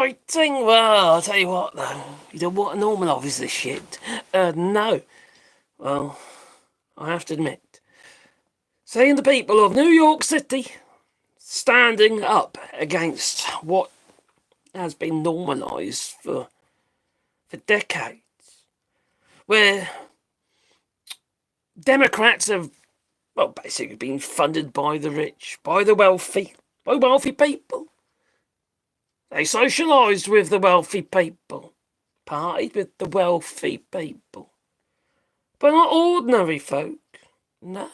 Fighting? Well, I'll tell you what, though. You don't want to normalise this shit. No. Well, I have to admit, seeing the people of New York City standing up against what has been normalised for decades, where Democrats have, well, basically been funded by the rich, by the wealthy, by wealthy people. They socialised with the wealthy people, partied with the wealthy people, but not ordinary folk. No.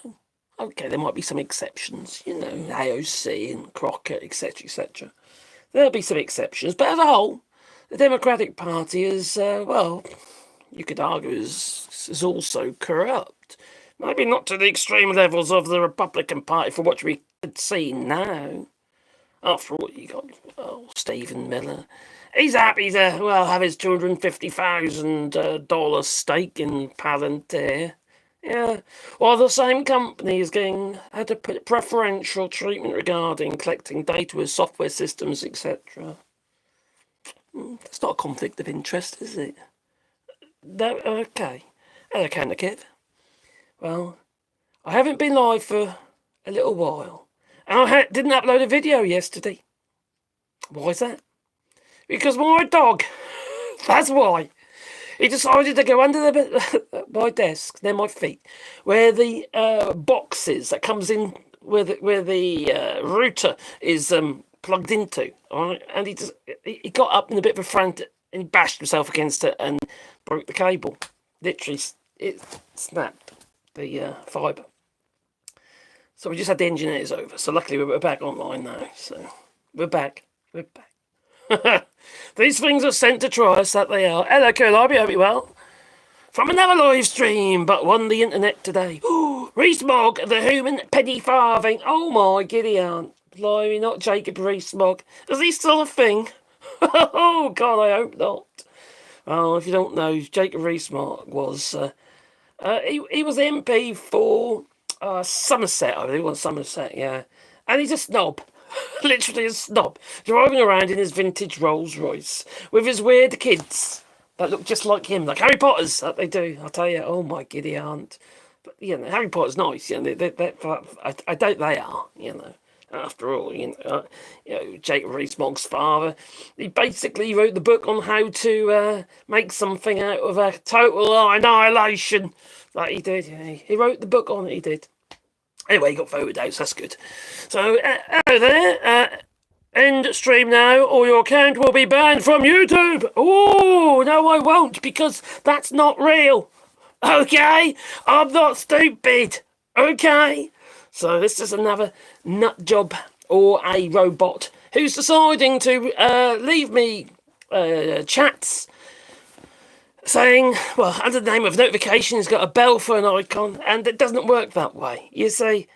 Okay, there might be some exceptions, AOC and Crockett, etc., etc. There'll be some exceptions, but as a whole, the Democratic Party is, well, you could argue is also corrupt. Maybe not to the extreme levels of the Republican Party for what we could see now. After all, you got Stephen Miller. He's happy to, have his $250,000 stake in Palantir. Yeah, while the same company is had to put preferential treatment regarding collecting data with software systems, etc. It's not a conflict of interest, is it? No, okay. Hello, Kanakiv. Well, I haven't been live for a little while, and I didn't upload a video yesterday. Why is that? Because my dog, that's why. He decided to go under my desk, near my feet, where the boxes that comes in, where the router is plugged into. All right, and he got up in a bit of a frantic and he bashed himself against it and broke the cable. Literally, it snapped the fibre. So we just had the engineers over. So luckily we're back online now. So we're back. We're back. These things are sent to try us, that they are. Hello, Kirlabi, hope you well. From another live stream, but on the internet today. Rees-Mogg, the human penny farthing. Oh my giddy aunt. Blimey, not Jacob Rees-Mogg. Is he still a thing? Oh God, I hope not. Well, if you don't know, Jacob Rees-Mogg was he was MP for Somerset, I think it was Somerset, yeah. And he's a snob. Literally a snob, driving around in his vintage Rolls Royce with his weird kids that look just like him, like Harry Potter's, that they do. I'll tell you, oh my giddy aunt. But Harry Potter's nice, I doubt they are, After all, Jacob Rees-Mogg's father, he basically wrote the book on how to make something out of a total annihilation. Like he did, he wrote the book on it, he did. Anyway, he got voted out, so that's good. So, hello there. End stream now, or your account will be banned from YouTube. Oh, no, I won't, because that's not real. Okay? I'm not stupid. Okay? So, this is another nut job or a robot who's deciding to leave me chats saying, well, under the name of notification, he's got a bell for an icon, and it doesn't work that way. You see,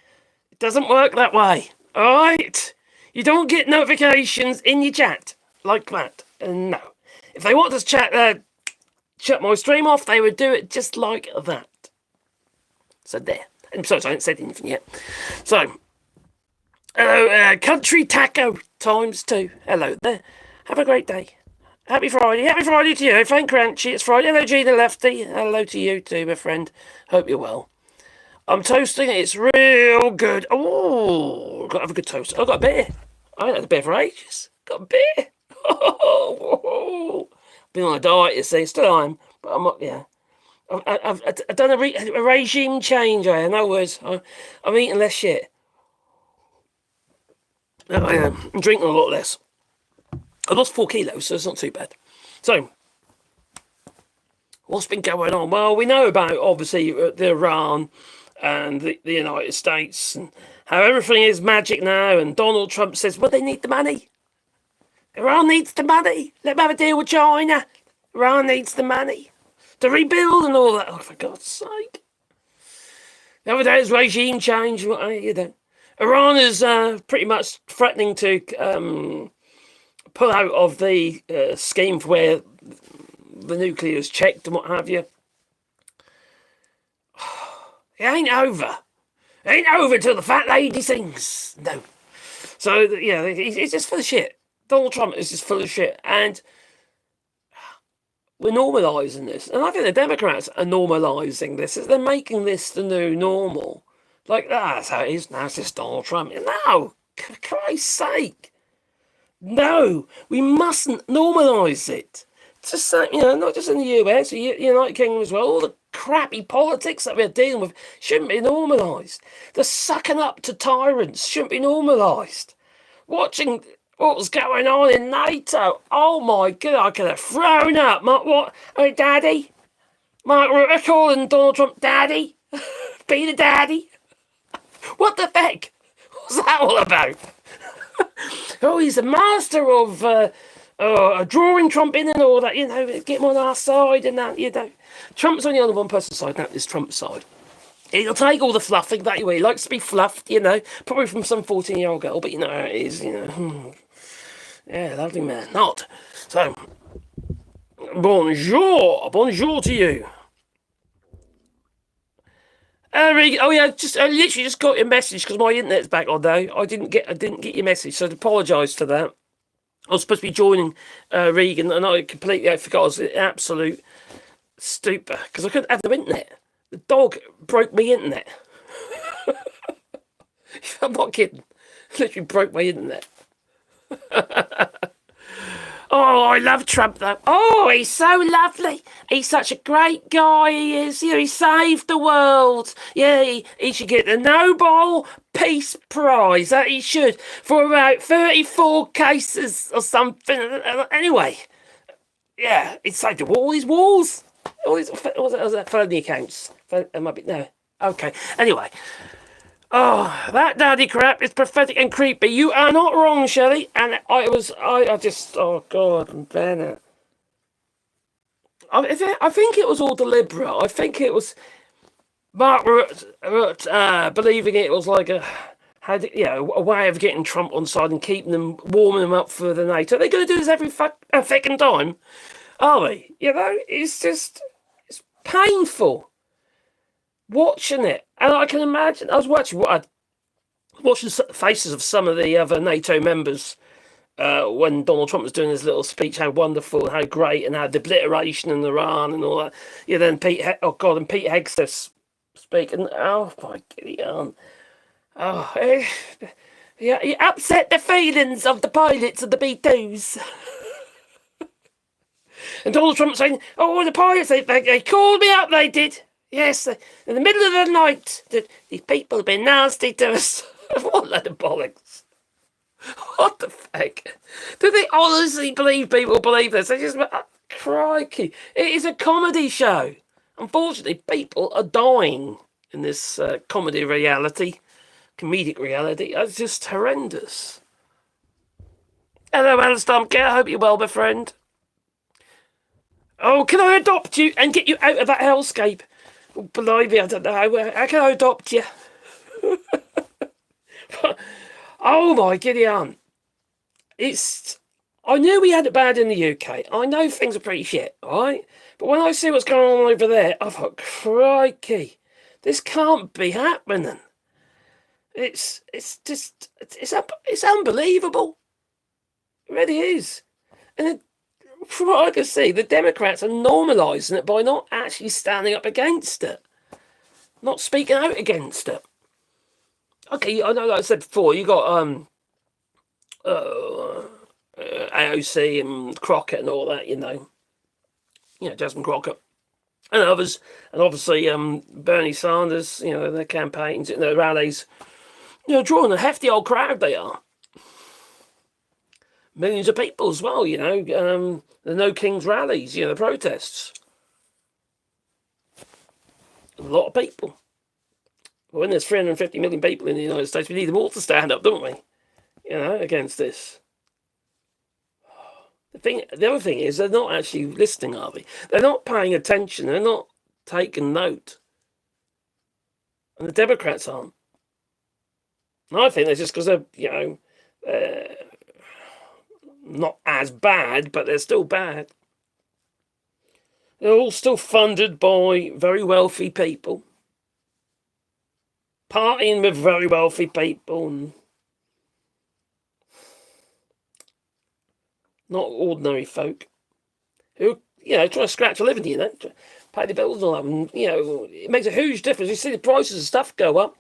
it doesn't work that way. All right? You don't get notifications in your chat like that. No. If they want to shut my stream off, they would do it just like that. So there. And besides, I haven't said anything yet. So, hello, Country Taco ×2. Hello there. Have a great day. Happy Friday. Happy Friday to you. Thank Crunchy. It's Friday. Hello, Gina Lefty. Hello to you too, my friend. Hope you're well. I'm toasting. It's real good. Oh, got to have a good toast. I've got a beer. I haven't had a beer for ages. Got a beer. Oh, been on a diet, you see. Still I'm, but I'm not, yeah. I've done a regime change. In other words, I'm eating less shit. I am. I'm drinking a lot less. I lost 4 kilos, so it's not too bad. So, what's been going on? Well, we know about, obviously, the Iran and the United States and how everything is magic now. And Donald Trump says, well, they need the money. Iran needs the money. Let them have a deal with China. Iran needs the money to rebuild and all that. Oh, for God's sake. The other day is regime change. Iran is pretty much threatening to pull out of the scheme for where the nuclear is checked and what have you. It ain't over. It ain't over till the fat lady sings. No. So, it's just for the shit. Donald Trump is just full of shit, and we're normalising this. And I think the Democrats are normalising this. They're making this the new normal. Like, that's how it is now. It's just Donald Trump. No, for Christ's sake. No, we mustn't normalise it. Just, not just in the US, the United Kingdom as well. All the crappy politics that we're dealing with shouldn't be normalised. The sucking up to tyrants shouldn't be normalised. Watching what was going on in NATO, oh my God, I could have thrown up. Hey, Daddy? Mark Rutte calling Donald Trump Daddy? Be the daddy? What the heck? What's that all about? Oh, he's a master of drawing Trump in and all that, get him on our side and that, Trump's only on one person's side, and that is Trump's side. He'll take all the fluffing that way. He likes to be fluffed, probably from some 14-year-old girl, but how it is, Yeah, lovely man. Not. So, bonjour to you. Oh yeah, I literally just got your message because my internet's back on now. I didn't get your message, so I apologise for that. I was supposed to be joining Regan, and I completely forgot. I was an absolute stupor because I couldn't have the internet. The dog broke my internet. I'm not kidding. Literally broke my internet. Oh, I love Trump though. Oh, he's so lovely. He's such a great guy, he is. He saved the world. Yeah, he should get the Nobel Peace Prize. That he should. For about 34 cases or something. Anyway. Yeah, he saved all his walls. All his felony accounts. No. Okay. Anyway. Oh, that daddy crap is pathetic and creepy. You are not wrong, Shelley. And I just, oh God, Bennett. I think it was all deliberate. I think it was Mark Rutte believing it was like a way of getting Trump on side and keeping them, warming them up for the NATO. They're going to do this every fucking time, are they? It's painful. Watching it, and I can imagine. I was watching the faces of some of the other NATO members when Donald Trump was doing his little speech. How wonderful, and how great, and how the obliteration in Iran and all that. Yeah, then Pete Hegseth speaking. Oh my God, you upset the feelings of the pilots of the B-2s. And Donald Trump saying, "Oh, the pilots, they called me up. They did." Yes, in the middle of the night, these people have been nasty to us. What a load of bollocks. What the heck? Do they honestly believe people believe this? They just, crikey. It is a comedy show. Unfortunately, people are dying in this comedic reality. It's just horrendous. Hello, Alistair. I hope you're well, my friend. Oh, can I adopt you and get you out of that hellscape? Believe me, I don't know. How can I adopt you? Oh my Gideon. I knew we had it bad in the UK. I know things are pretty shit, alright? But when I see what's going on over there, I thought, crikey, this can't be happening. It's unbelievable. It really is. And from what I can see, the Democrats are normalising it by not actually standing up against it. Not speaking out against it. Okay, I know, like I said before, you got AOC and Crockett and all that, Desmond Crockett and others, and obviously Bernie Sanders, their campaigns, their rallies, drawing a hefty old crowd they are. Millions of people as well, the No Kings rallies, the protests. A lot of people. But when there's 350 million people in the United States, we need them all to stand up, don't we? Against this. The other thing is, they're not actually listening, are they? They're not paying attention. They're not taking note. And the Democrats aren't. And I think that's just because they're, not as bad, but they're still bad. They're all still funded by very wealthy people. Partying with very wealthy people. And not ordinary folk who, try to scratch a living, pay the bills and all that. And, it makes a huge difference. You see the prices of stuff go up,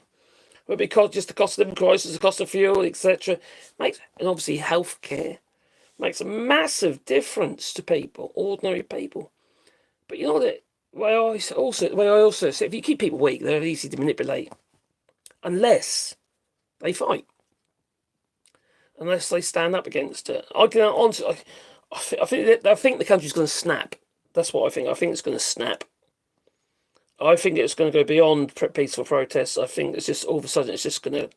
but because just the cost of living crisis, the cost of fuel, etc., and obviously healthcare makes a massive difference to people, ordinary people. But you know that way I also say, if you keep people weak, they're easy to manipulate, unless they fight, unless they stand up against it. I think the country's going to snap. That's what I think. I think it's going to snap. I think it's going to go beyond peaceful protests. I think it's just all of a sudden it's just going to,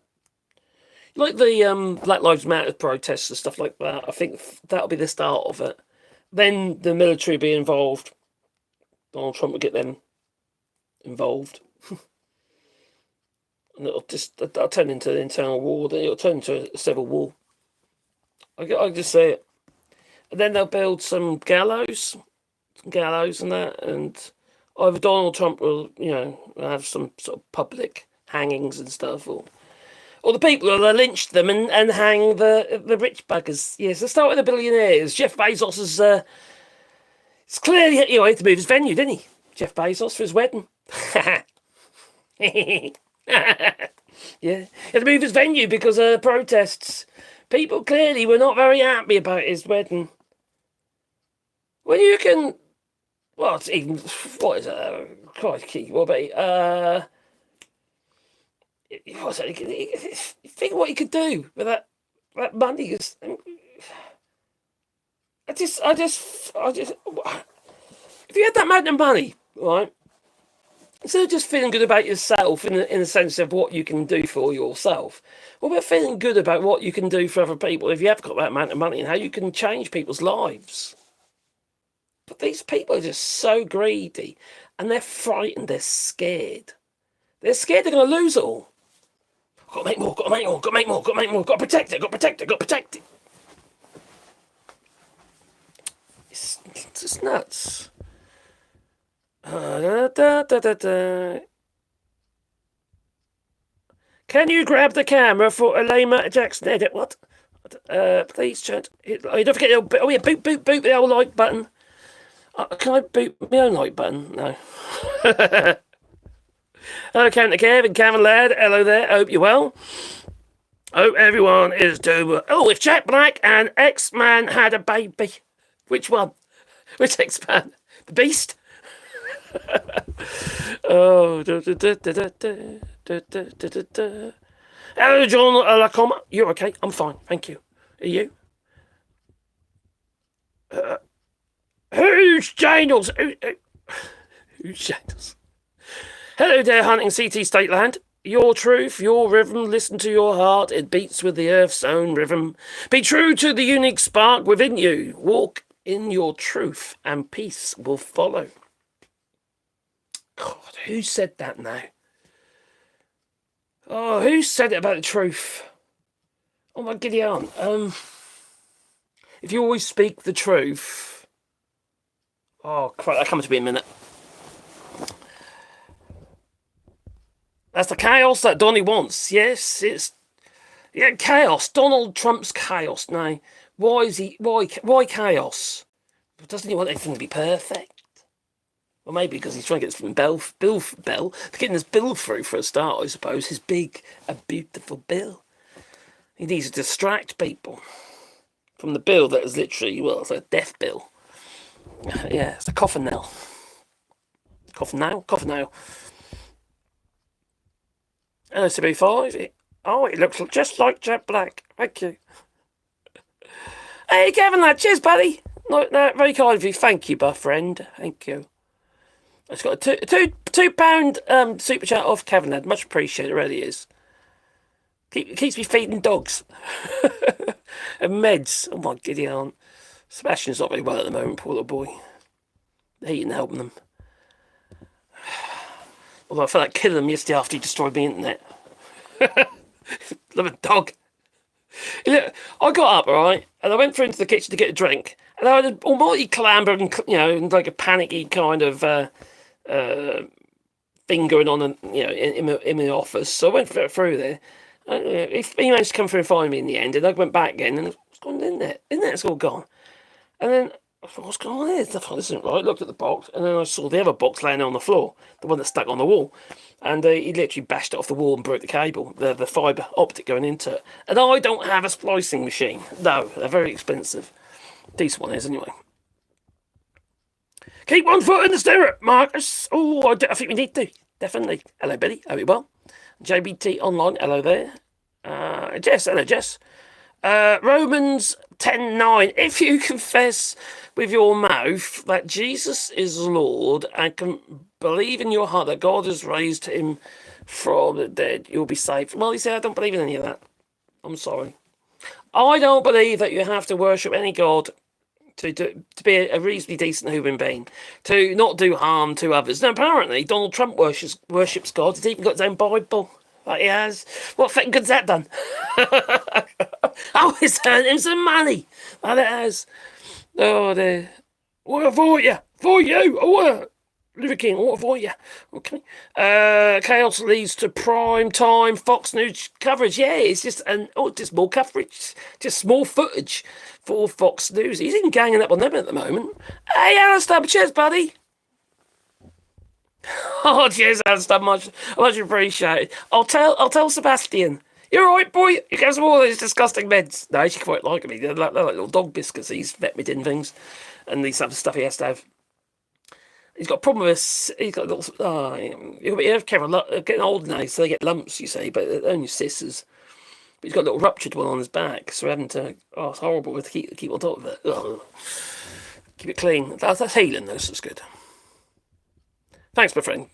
like the Black Lives Matter protests and stuff like that. I think that'll be the start of it. Then the military will be involved. Donald Trump will get them involved. And that'll turn into an internal war. Then it'll turn into a civil war. I just say it. And then they'll build some gallows and that, and either Donald Trump will, have some sort of public hangings and stuff, or the people will lynch them and hang the rich buggers. Yes, let's start with the billionaires. Jeff Bezos is, it's clearly, he had to move his venue, didn't he? Jeff Bezos for his wedding. Yeah, he had to move his venue because of protests. People clearly were not very happy about his wedding. When you can, what is it? Crikey, what about think what you could do with that money. I just, if you had that amount of money, right? Instead of just feeling good about yourself in the sense of what you can do for yourself, what about feeling good about what you can do for other people if you have got that amount of money and how you can change people's lives? But these people are just so greedy and they're frightened, they're scared. They're scared they're going to lose it all. Got to make more, got to make more, got to make more, got to make more, got to protect it, got to protect it, got to protect it. It's just nuts. Can you grab the camera for Alema Jackson edit? What? Please, chat. Oh, don't forget. Oh yeah, boot the old like button. Can I boot my own like button? No. Hello, Counter Kev and Cavan Lad. Hello there. Hope you're well. Hope everyone is doing well. Oh, if Jack Black and X-Man had a baby, which one? Which X-Man? The Beast? Oh. Hello, John Lacoma. You're okay? I'm fine. Thank you. Are you? Who's Daniels? Who's Daniels? Hello there, hunting CT State Land. Your truth, your rhythm, listen to your heart, it beats with the earth's own rhythm. Be true to the unique spark within you. Walk in your truth, and peace will follow. God, who said that now? Oh, who said it about the truth? Oh my giddy aunt. If you always speak the truth... Oh, crap, that comes to me in a minute. That's the chaos that Donny wants. Yes, it's... Yeah, chaos. Donald Trump's chaos. Now, why chaos? Doesn't he want everything to be perfect? Well, maybe because he's trying to get this getting his bill through for a start, I suppose. His beautiful bill. He needs to distract people from the bill that is literally, well, it's a death bill. Yeah, it's a coffin nail. Coffin nail. LCB5. Oh, it looks just like Jack Black. Thank you. Hey, Kevin, lad. Cheers, buddy. No, very kind of you. Thank you, buff friend. Thank you. It's got a £2 super chat off Kevin, lad. Much appreciated. It really is. Keeps me feeding dogs. And meds. Oh, my giddy aunt. Sebastian's not very well at the moment, poor little boy. Eating and helping them. Although I felt like killing him yesterday after he destroyed my internet. Love a dog. Look, I got up, alright, and I went through into the kitchen to get a drink, and I had an almighty clamber and, in like a panicky kind of thing going on, in the office. So I went through there. He managed to come through and find me in the end, and I went back again, and it's gone in there. It's all gone. And then I thought, what's going on here? I thought, this isn't right. I looked at the box, and then I saw the other box laying on the floor, the one that's stuck on the wall. And he literally bashed it off the wall and broke the cable, the fibre optic going into it. And I don't have a splicing machine. No, they're very expensive. Decent one is, anyway. Keep one foot in the stirrup, Marcus. Oh, I think we need to. Definitely. Hello, Billy. Hope you're well. JBT Online. Hello there. Jess. Hello, Jess. Romans 10:9. If you confess with your mouth that Jesus is Lord and can believe in your heart that God has raised him from the dead, you'll be saved. Well, you see, I don't believe in any of that. I'm sorry. I don't believe that you have to worship any God to be a reasonably decent human being, to not do harm to others. Now, apparently, Donald Trump worships God. He's even got his own Bible. Like he has. What fucking good's that done? Oh, it's earned him some money. That it has. Oh, dear. What for you? For you? Oh, Liver King, what for you? Okay. Chaos leads to prime time Fox News coverage. Yeah, it's just just more coverage, just more footage for Fox News. He's even ganging up on them at the moment. Hey, Alistair, cheers, buddy. Oh, cheers, Alistair, much appreciated. I'll tell Sebastian. You're all right, boy. You get some more of those disgusting meds. No, she quite like me. They're like little dog biscuits. These vetmidin things, and these other stuff he has to have. He's got a problem with he's got little. You have careful. Getting older now, so they get lumps. You say, but they're only sisters. But he's got a little ruptured one on his back, so we're having to. Oh, it's horrible. We have to keep on top of it. Oh. Keep it clean. That's healing. Though, so it's good. Thanks, my friend.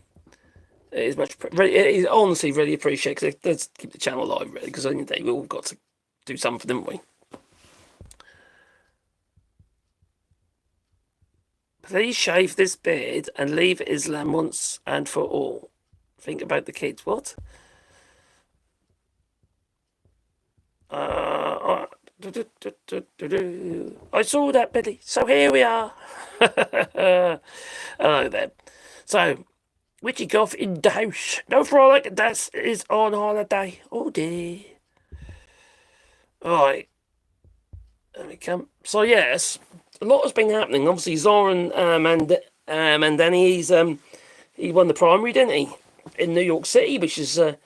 It is much. It honestly really appreciate because it does keep the channel alive. Really, because only day we all got to do something, didn't we? Please shave this beard and leave Islam once and for all. Think about the kids. What? I saw that, Billy. So here we are. Hello there. So, Witchy Goth in the house. No frolic, that is on holiday. Oh dear. Alright. There we come. So, yes. A lot has been happening. Obviously, Zoran Mandani, he won the primary, didn't he? In New York City, which is, I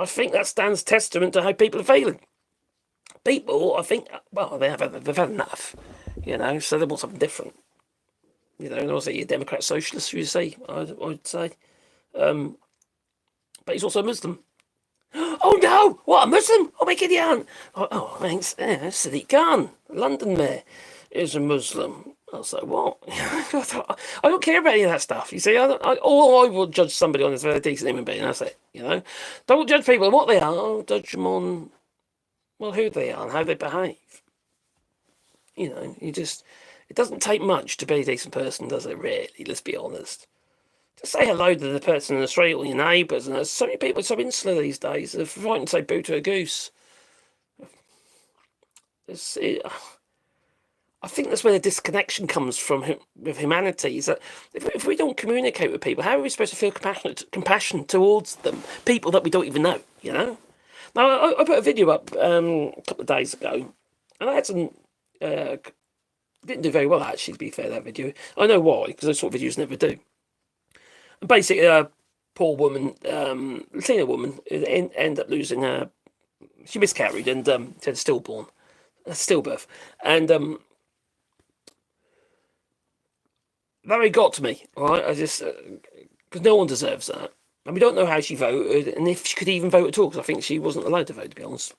think that stands testament to how people are feeling. People, I think, well, they've had enough, so they want something different. Was he a Democrat socialist, you say? I'd say. But he's also a Muslim. Oh no! What, a Muslim? Oh my God, oh, thanks. Sadiq Khan, London mayor, is a Muslim. I was like, what? I don't care about any of that stuff. You see, all I will judge somebody on is a decent human being. That's it. Don't judge people on what they are. Judge them on, well, who they are and how they behave. It doesn't take much to be a decent person, does it? Really, let's be honest. Just say hello to the person in the street or your neighbours. And there's so many people so insular these days. They're frightened to say boo to a goose. I think that's where the disconnection comes from with humanity. Is that if we don't communicate with people, how are we supposed to feel compassion towards them? People that we don't even know, Now, I put a video up a couple of days ago, and I had some. Didn't do very well, actually, to be fair, that video. I know why, because those sort of videos never do. Basically, a poor woman, Latina woman, ended up losing her. She miscarried and she had a stillbirth. And that really got to me, all right? I just, because no one deserves that. And we don't know how she voted, and if she could even vote at all, because I think she wasn't allowed to vote, to be honest.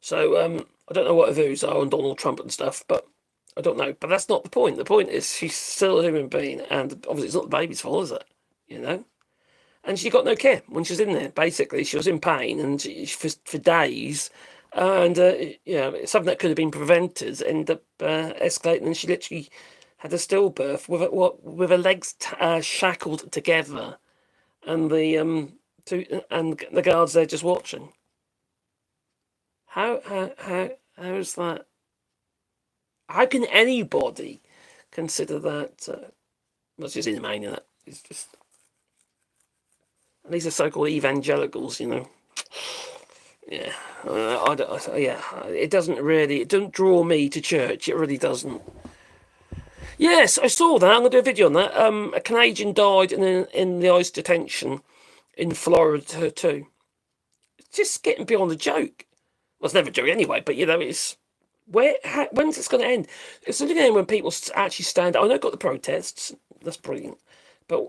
So, I don't know what her views are on Donald Trump and stuff, but I don't know. But that's not the point. The point is she's still a human being, and obviously it's not the baby's fault, is it? And she got no care when she was in there. Basically, she was in pain and for days, and something that could have been prevented ended up escalating, and she literally had a stillbirth with her legs shackled together, and the guards there just watching. How is that? How can anybody consider that? What's just inhumane? That it's just. And these are so-called evangelicals, Yeah, it doesn't draw me to church. It really doesn't. Yes, I saw that. I'm going to do a video on that. A Canadian died in the ICE detention in Florida too. It's just getting beyond the joke. Well, it's never a joke anyway, but it's when's this going to end? It's only going to end when people actually stand up. I know got the protests. That's brilliant. But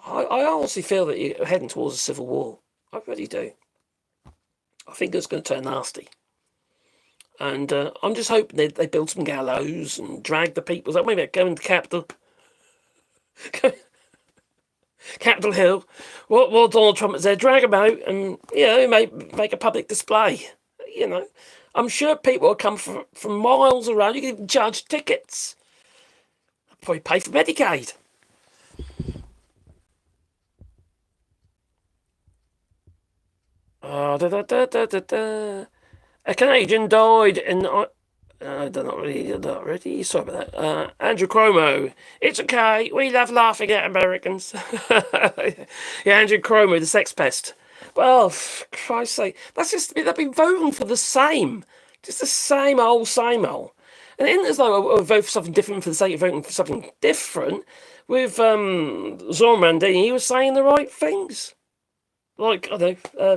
I honestly feel that you're heading towards a civil war. I really do. I think it's going to turn nasty. And I'm just hoping they build some gallows and drag the people. Like maybe go into Capitol Hill. While Donald Trump is there, drag them out and make a public display. I'm sure people will come from miles around. You can even charge tickets. Probably pay for Medicaid. A Canadian died in. They're not really. Sorry about that. Andrew Cuomo. It's okay. We love laughing at Americans. Yeah, Andrew Cuomo, the sex pest. Well, for Christ's sake, they've been voting for the same. Just the same old, same old. And it isn't as though I vote for something different for the sake of voting for something different. With Zoran Mandini, he was saying the right things. Like, I don't know,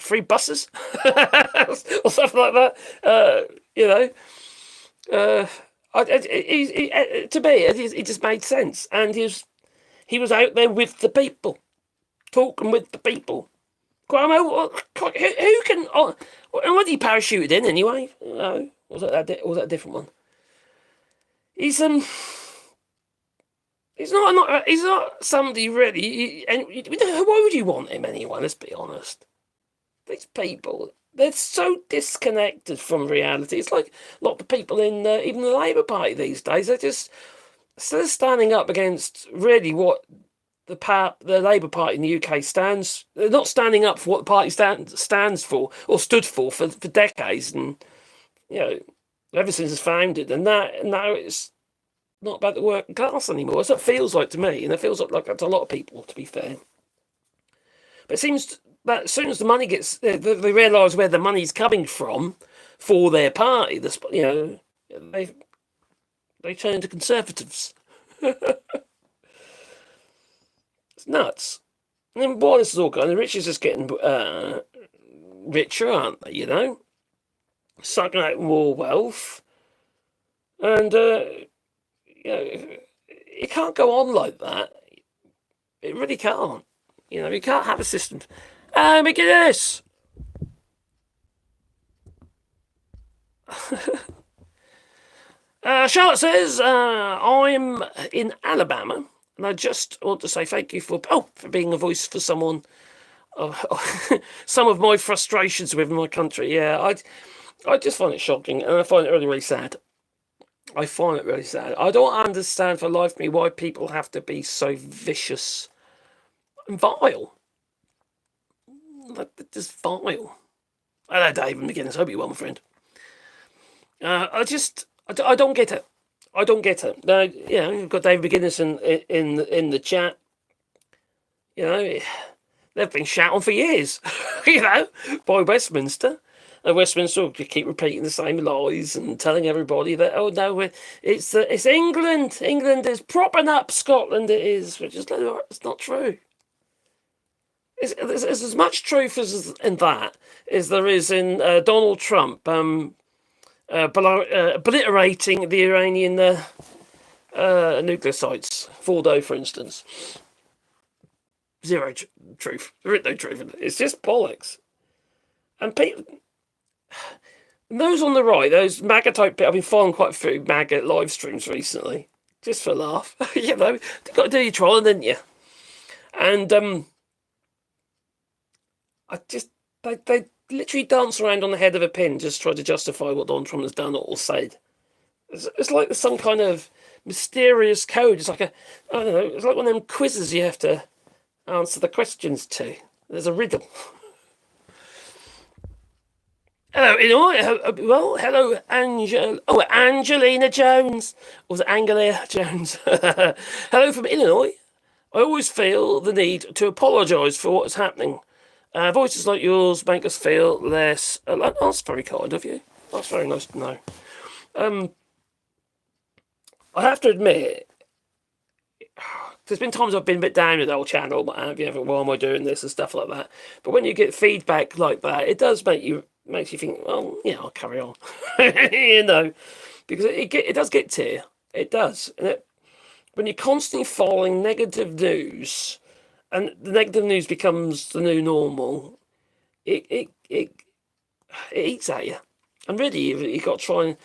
free buses? Or something like that. To me, it just made sense. And he was out there with the people. Talking with the people. Cuomo, who can? What did he parachuted in anyway? No, was that a different one? He's not somebody really. Why would you want him anyway? Let's be honest. These people, they're so disconnected from reality. It's like a lot of the people in even the Labour Party these days. They're just instead of standing up against really what the Labour Party in the UK stands. They're not standing up for what the party stands for or stood for decades, and ever since it's founded. And now it's not about the working class anymore. That's what it feels like to me, and it feels like that to a lot of people, to be fair. But it seems that as soon as the money gets, they realise where the money's coming from for their party. They turn to Conservatives. It's nuts. And then while this is all going, the rich is just getting richer, aren't they? Sucking out more wealth, and it can't go on like that. It really can't. You can't have a system. McGuinness! Charlotte says, I'm in Alabama, and I just want to say thank you for being a voice for someone, some of my frustrations with my country. Yeah, I just find it shocking, and I find it really, really sad. I find it really sad. I don't understand for life of me why people have to be so vicious and vile. Just vile. Hello, David McGuinness. Hope you're well, my friend. I don't get it. I don't get it. You've got David McGuinness in the chat. They've been shouting for years. By Westminster. And Westminster keep repeating the same lies and telling everybody that it's England. England is propping up Scotland. It is, which is it's not true. There's as much truth in that as there is in Donald Trump obliterating the Iranian nuclear sites, Fordo, for instance. Zero truth. There is no truth in it. It's just bollocks. And people, those on the right, those MAGA type people, I've been following quite a few MAGA live streams recently, just for a laugh. You've got to do your trolling, didn't you? And they literally dance around on the head of a pin, just try to justify what Donald Trump has done or said. It's like there's some kind of mysterious code. It's like I don't know. It's like one of them quizzes you have to answer the questions to. There's a riddle. Hello, Illinois. Well, hello, Angelina Jones. Or was it Angelia Jones? Hello from Illinois. I always feel the need to apologise for what's happening Voices like yours make us feel less... that's very kind of you. That's very nice to know. I have to admit, there's been times I've been a bit down with the old channel, what have you, why am I doing this and stuff like that. But when you get feedback like that, it does makes you think, well, yeah, I'll carry on. You know, because it does get to you. It does. And when you're constantly following negative news, and the negative news becomes the new normal, it eats at you. And really, you've got to try and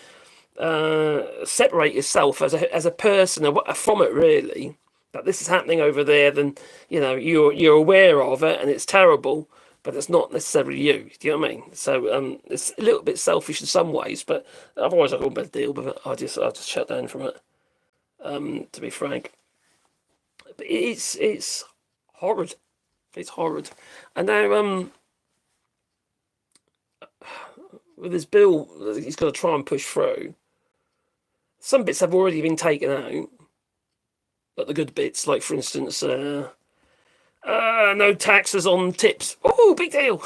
separate yourself as a person from it, really. That this is happening over there, then you're aware of it and it's terrible, but it's not necessarily you. Do you know what I mean? So it's a little bit selfish in some ways, but otherwise I wouldn't be able to deal with it. I just shut down from it. To be frank, but it's horrid. It's horrid. And now with this bill that he's going to try and push through, some bits have already been taken out. Like the good bits, like for instance, no taxes on tips. Oh, big deal.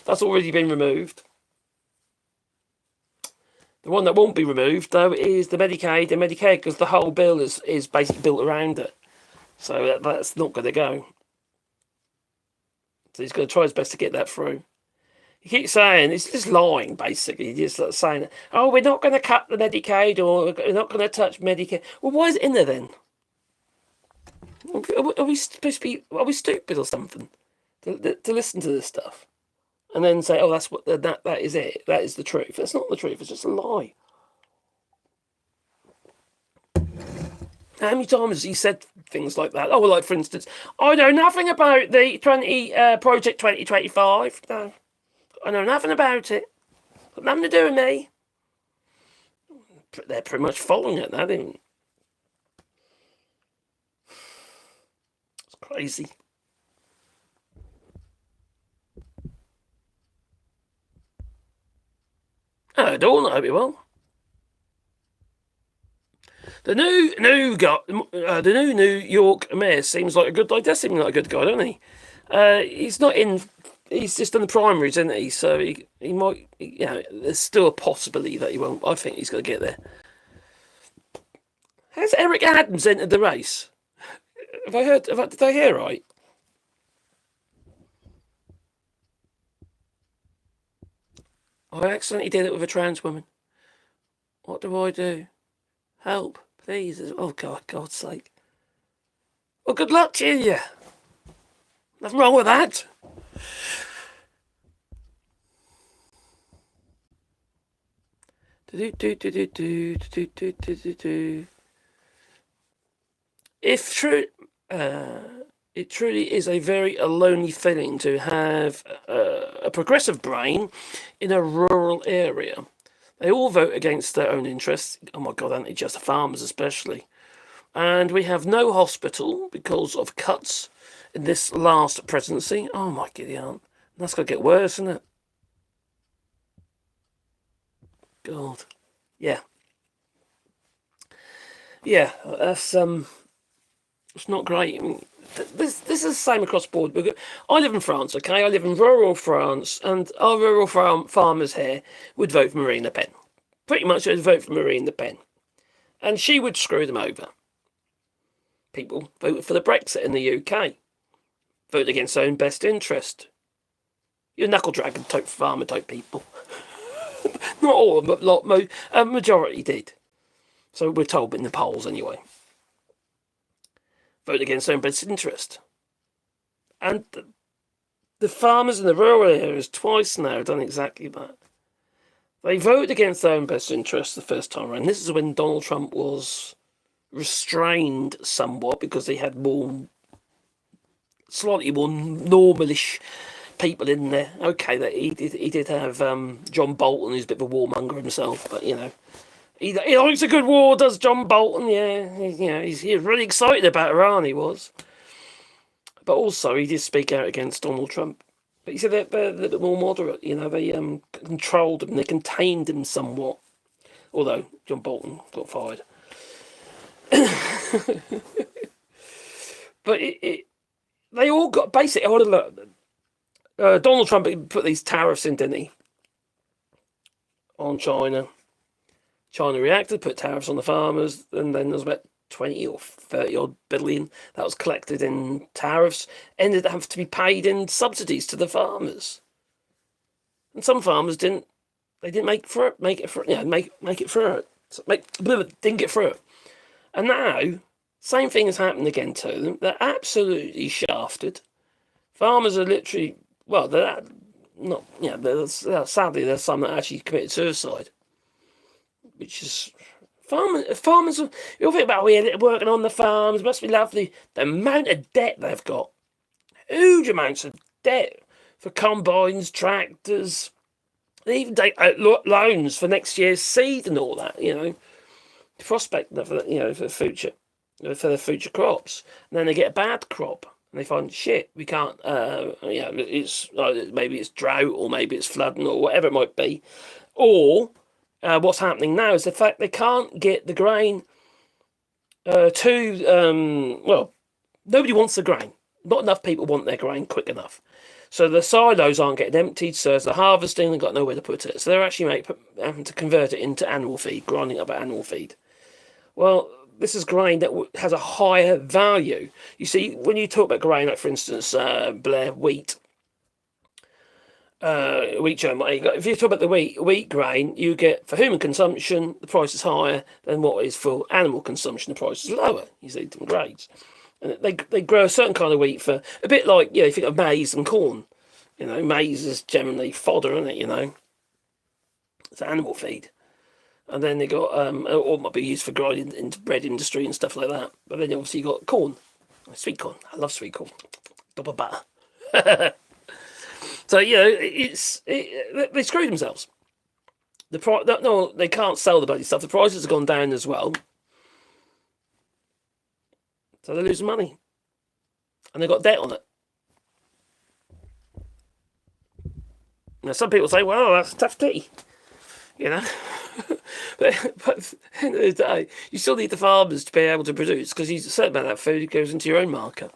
That's already been removed. The one that won't be removed, though, is the Medicaid and Medicare, because the whole bill is basically built around it. So that's not going to go. So he's going to try his best to get that through. He keeps saying, he's just lying, basically. He's just saying, oh, we're not going to cut the Medicaid, or we're not going to touch Medicare. Well, why is it in there then? Are we supposed to be? Are we stupid or something to listen to this stuff, and then say, oh, that's what that is it. That is the truth. That's not the truth. It's just a lie. How many times has he said things like that? Oh, well, like for instance, I know nothing about the Project 2025. No. I know nothing about it. Got nothing to do with me. They're pretty much following it now, isn't it? It's crazy. I don't know, I hope you will. The new New York mayor seems like a good guy. Does seem like a good guy, doesn't he? He's not in. He's just done the primaries, isn't he? So he might. There's still a possibility that he won't. I think he's going to get there. Has Eric Adams entered the race? Have I heard? Did I hear right? I accidentally did it with a trans woman. What do I do? Help, please. Oh, God's sake. Well, good luck to you. Nothing wrong with that. If true, it truly is a very lonely feeling to have a progressive brain in a rural area. They all vote against their own interests. Oh my God, aren't they just farmers especially? And we have no hospital because of cuts in this last presidency. Oh my giddy aunt. That's going to get worse, isn't it? God. Yeah. Yeah, that's it's not great. I mean, this is the same across the board. I live in France, okay? I live in rural France, and our rural farmers here would vote for Marine Le Pen. Pretty much they'd vote for Marine Le Pen. And she would screw them over. People voted for the Brexit in the UK. Vote against their own best interest. You're knuckle dragon type farmer type people. Not all of them, but a majority did. So we're told in the polls anyway. Vote against their own best interest. And the farmers in the rural areas twice now have done exactly that. They voted against their own best interest the first time around. This is when Donald Trump was restrained somewhat because he had slightly more normalish people in there. Okay, that he did have John Bolton, who's a bit of a warmonger himself, but he likes a good war, does John Bolton? Yeah, he's really excited about Iran. He was, but also he did speak out against Donald Trump. But you see, they're a bit more moderate. They controlled him, they contained him somewhat. Although John Bolton got fired. But they all got basically. Donald Trump put these tariffs in, didn't he, on China? China reacted, put tariffs on the farmers, and then there was about 20 or 30 odd billion that was collected in tariffs, ended up having to be paid in subsidies to the farmers. And some farmers didn't make it through it. Didn't get through it. And now, same thing has happened again to them. They're absolutely shafted. Farmers are literally, well, they're not, sadly, there's some that actually committed suicide. Which is, farmers, you'll think about working on the farms, it must be lovely. The amount of debt they've got. Huge amounts of debt for combines, tractors. They even take out loans for next year's seed and all that, prospect for the future, for the future crops. And then they get a bad crop and they find, shit, we can't, it's maybe it's drought or maybe it's flooding or whatever it might be. Or what's happening now is the fact they can't get the grain nobody wants the grain. Not enough people want their grain quick enough. So the silos aren't getting emptied, so as they're harvesting, they've got nowhere to put it. So they're actually having to convert it into animal feed, grinding up animal feed. Well, this is grain that has a higher value. You see, when you talk about grain, like for instance, wheat, germ. If you talk about the wheat grain, you get for human consumption, the price is higher than what is for animal consumption. The price is lower. You see different grades, and they grow a certain kind of wheat for a bit like you think of maize and corn. Maize is generally fodder, isn't it? It's animal feed, and then they got or might be used for grinding into bread industry and stuff like that. But then obviously you got corn, sweet corn. I love sweet corn, double butter. So they screw themselves. They can't sell the bloody stuff. The prices have gone down as well, so they're losing money, and they've got debt on it. Now some people say, "Well, that's tough tea," but at the end of the day, you still need the farmers to be able to produce because you said about that food goes into your own market.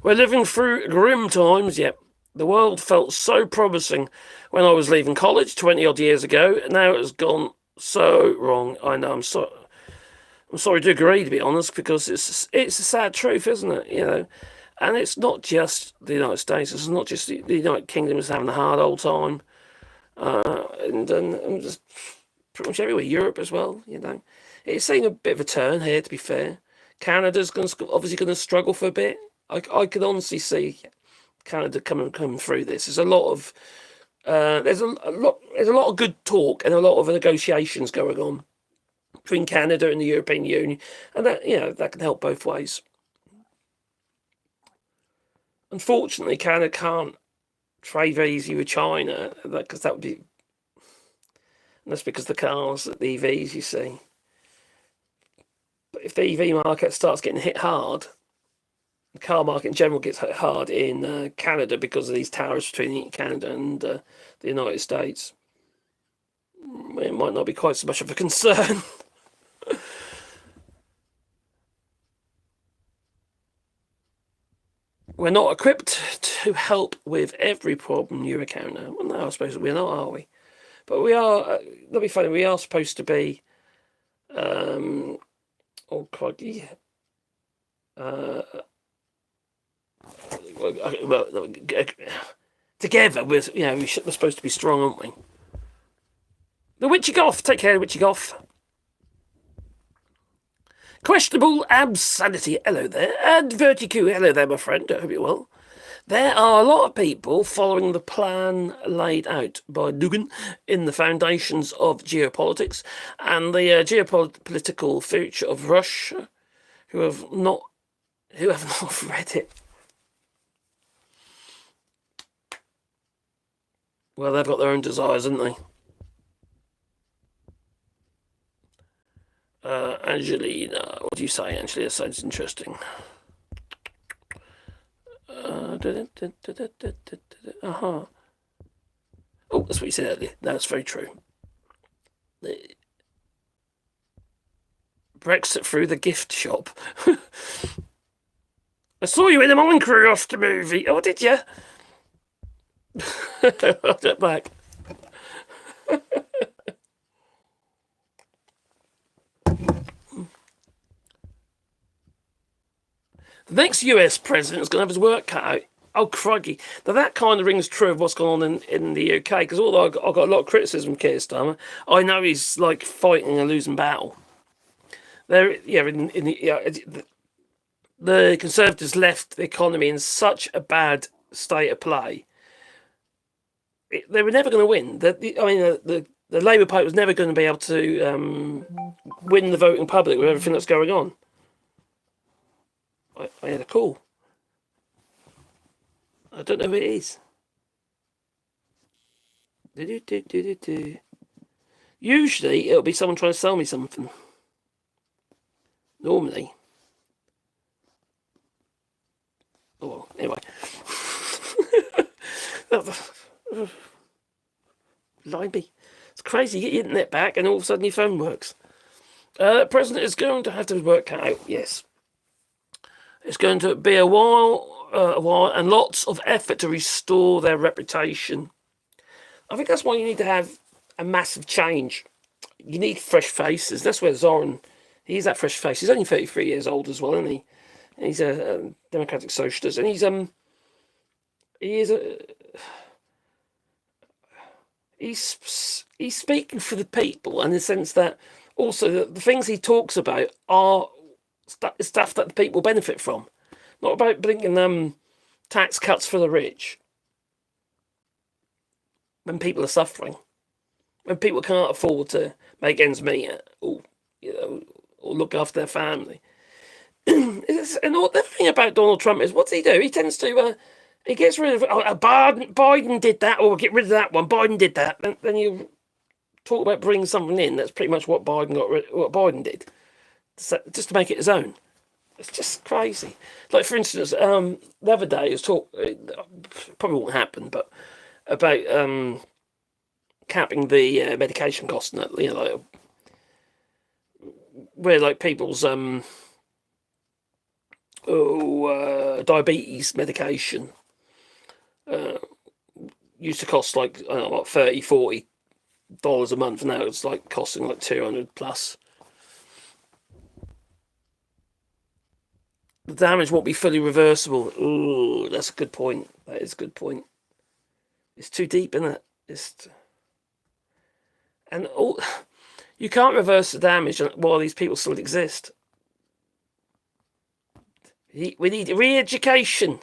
We're living through grim times, yet the world felt so promising when I was leaving college 20 odd years ago. Now it has gone so wrong. I know, I'm sorry to agree, to be honest, because it's a sad truth, isn't it? And it's not just the United States, it's not just the United Kingdom is having a hard old time. And just pretty much everywhere, Europe as well, It's seeing a bit of a turn here, to be fair. Canada's obviously going to struggle for a bit. I could honestly see Canada coming through this. There's a lot of there's a lot of good talk and a lot of negotiations going on between Canada and the European Union, and that can help both ways. Unfortunately, Canada can't trade very easy with China because that would be. And that's because the cars, the EVs, you see. But if the EV market starts getting hit hard. The car market in general gets hit hard in Canada because of these tariffs between Canada and the United States. It might not be quite so much of a concern. We're not equipped to help with every problem you encounter. Well, no, I suppose we're not, are we? But we are, that'll be funny, we are supposed to be, oh, crikey, together we're supposed to be strong, aren't we? The Witchy Goth, take care, Witchy Goth. Questionable Absanity, hello there. And Verticu, hello there, my friend, I hope you're well. There are a lot of people following the plan laid out by Dugin in the foundations of geopolitics and the geopolitical future of Russia who have not read it. Well, they've got their own desires, haven't they? Angelina, what do you say, Angelina? Sounds interesting. Oh, that's what you said earlier. That's very true. Brexit through the gift shop. I saw you in the Minecraft movie. Oh, did you? I'll get back. The next US president is going to have his work cut out. Oh, crikey. Now, that kind of rings true of what's going on in the UK, because although I've got a lot of criticism of Keir Starmer, I know he's like fighting a losing battle. There, yeah, the Conservatives left the economy in such a bad state of play. They were never going to win. The Labour Party was never going to be able to win the voting public with everything that's going on. I had a call. I don't know who it is. Usually it'll be someone trying to sell me something. Normally. Oh, well, anyway. Limey. It's crazy. You get your internet back and all of a sudden your phone works. The president is going to have to work out, yes. It's going to be a while, and lots of effort to restore their reputation. I think that's why you need to have a massive change. You need fresh faces. That's where Zoran, he's that fresh face. He's only 33 years old as well, isn't he? And he's a democratic socialist, and he's speaking for the people, in the sense that also the things he talks about are stuff that the people benefit from. Not about bringing tax cuts for the rich when people are suffering, when people can't afford to make ends meet, or look after their family. And the thing about Donald Trump is, what does he do? He tends to he gets rid of Biden did that, or get rid of that one. Biden did that. Then you talk about bringing something in that's pretty much what Biden did, just to make it his own. It's just crazy. Like, for instance, the other day, it was probably won't happen, but about capping the medication costs, where like people's diabetes medication used to cost like $30-40 a month. Now it's like costing like $200 plus. The damage won't be fully reversible. Ooh, that's a good point. That is a good point. It's too deep, isn't it? You can't reverse the damage while these people still exist. We need re-education.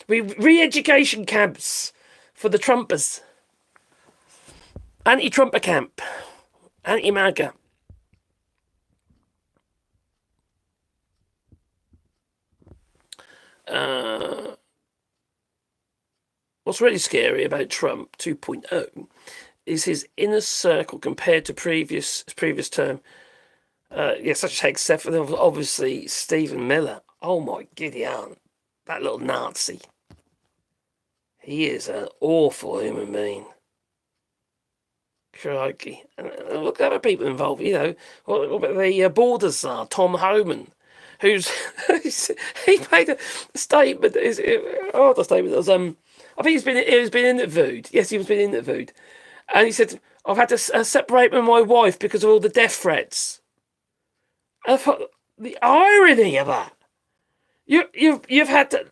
Re-education camps for the Trumpers. Anti-Trumper camp. Anti-MAGA. What's really scary about Trump 2.0 is his inner circle compared to previous term. Such as Hegseth, and obviously Stephen Miller. Oh my giddy aunt, that little Nazi. He is an awful human being. Crikey. And look at other people involved, what about the borders are, Tom Homan, who's he made a statement. The statement was I think he was being interviewed. Yes, he was being interviewed, and he said, "I've had to separate from my wife because of all the death threats." I thought the irony of that. You've had to.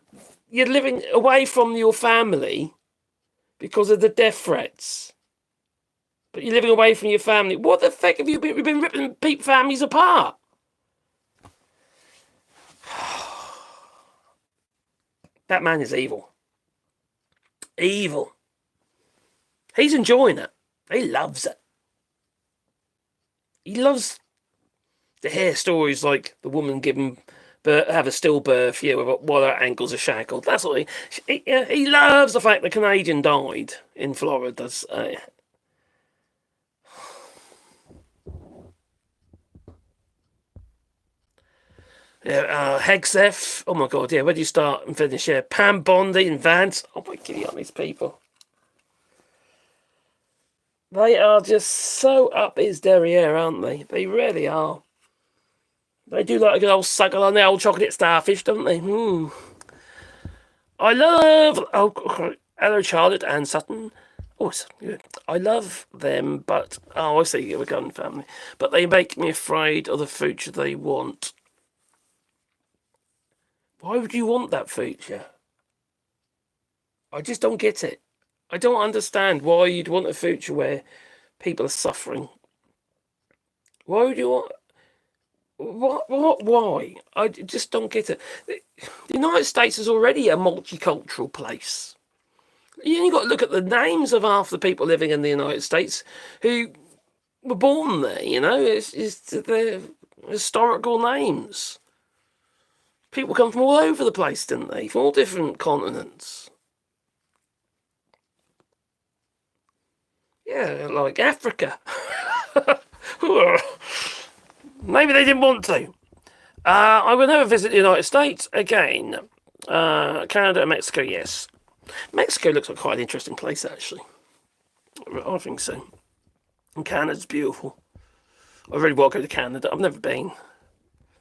You're living away from your family because of the death threats, but you're living away from your family. What the fuck have you been? We've been ripping people's families apart. That man is evil. Evil. He's enjoying it. He loves it. He loves to hear stories like the woman giving birth, have a stillbirth, while her ankles are shackled. That's what he loves the fact the Canadian died in Florida. Hegseth. Oh my God, yeah. Where do you start and finish? Yeah, Pam Bondi and Vance. Oh my God, these people. They are just so up his derriere, aren't they? They really are. They do like a good old suckle on the old chocolate starfish, don't they? I love... Oh, hello, Charlotte and Sutton. Oh, I love them, but... Oh, I see, you're a gun family. But they make me afraid of the future they want. Why would you want that future? I just don't get it. I don't understand why you'd want a future where people are suffering. Why would you want... What? Why? I just don't get it. The United States is already a multicultural place. You only got to look at the names of half the people living in the United States who were born there, you know? It's their historical names. People come from all over the place, didn't they? From all different continents. Yeah, like Africa. Maybe they didn't want to. I will never visit the United States again. Canada and Mexico, yes. Mexico looks like quite an interesting place, actually. I think so. And Canada's beautiful. I really want to go to Canada. I've never been.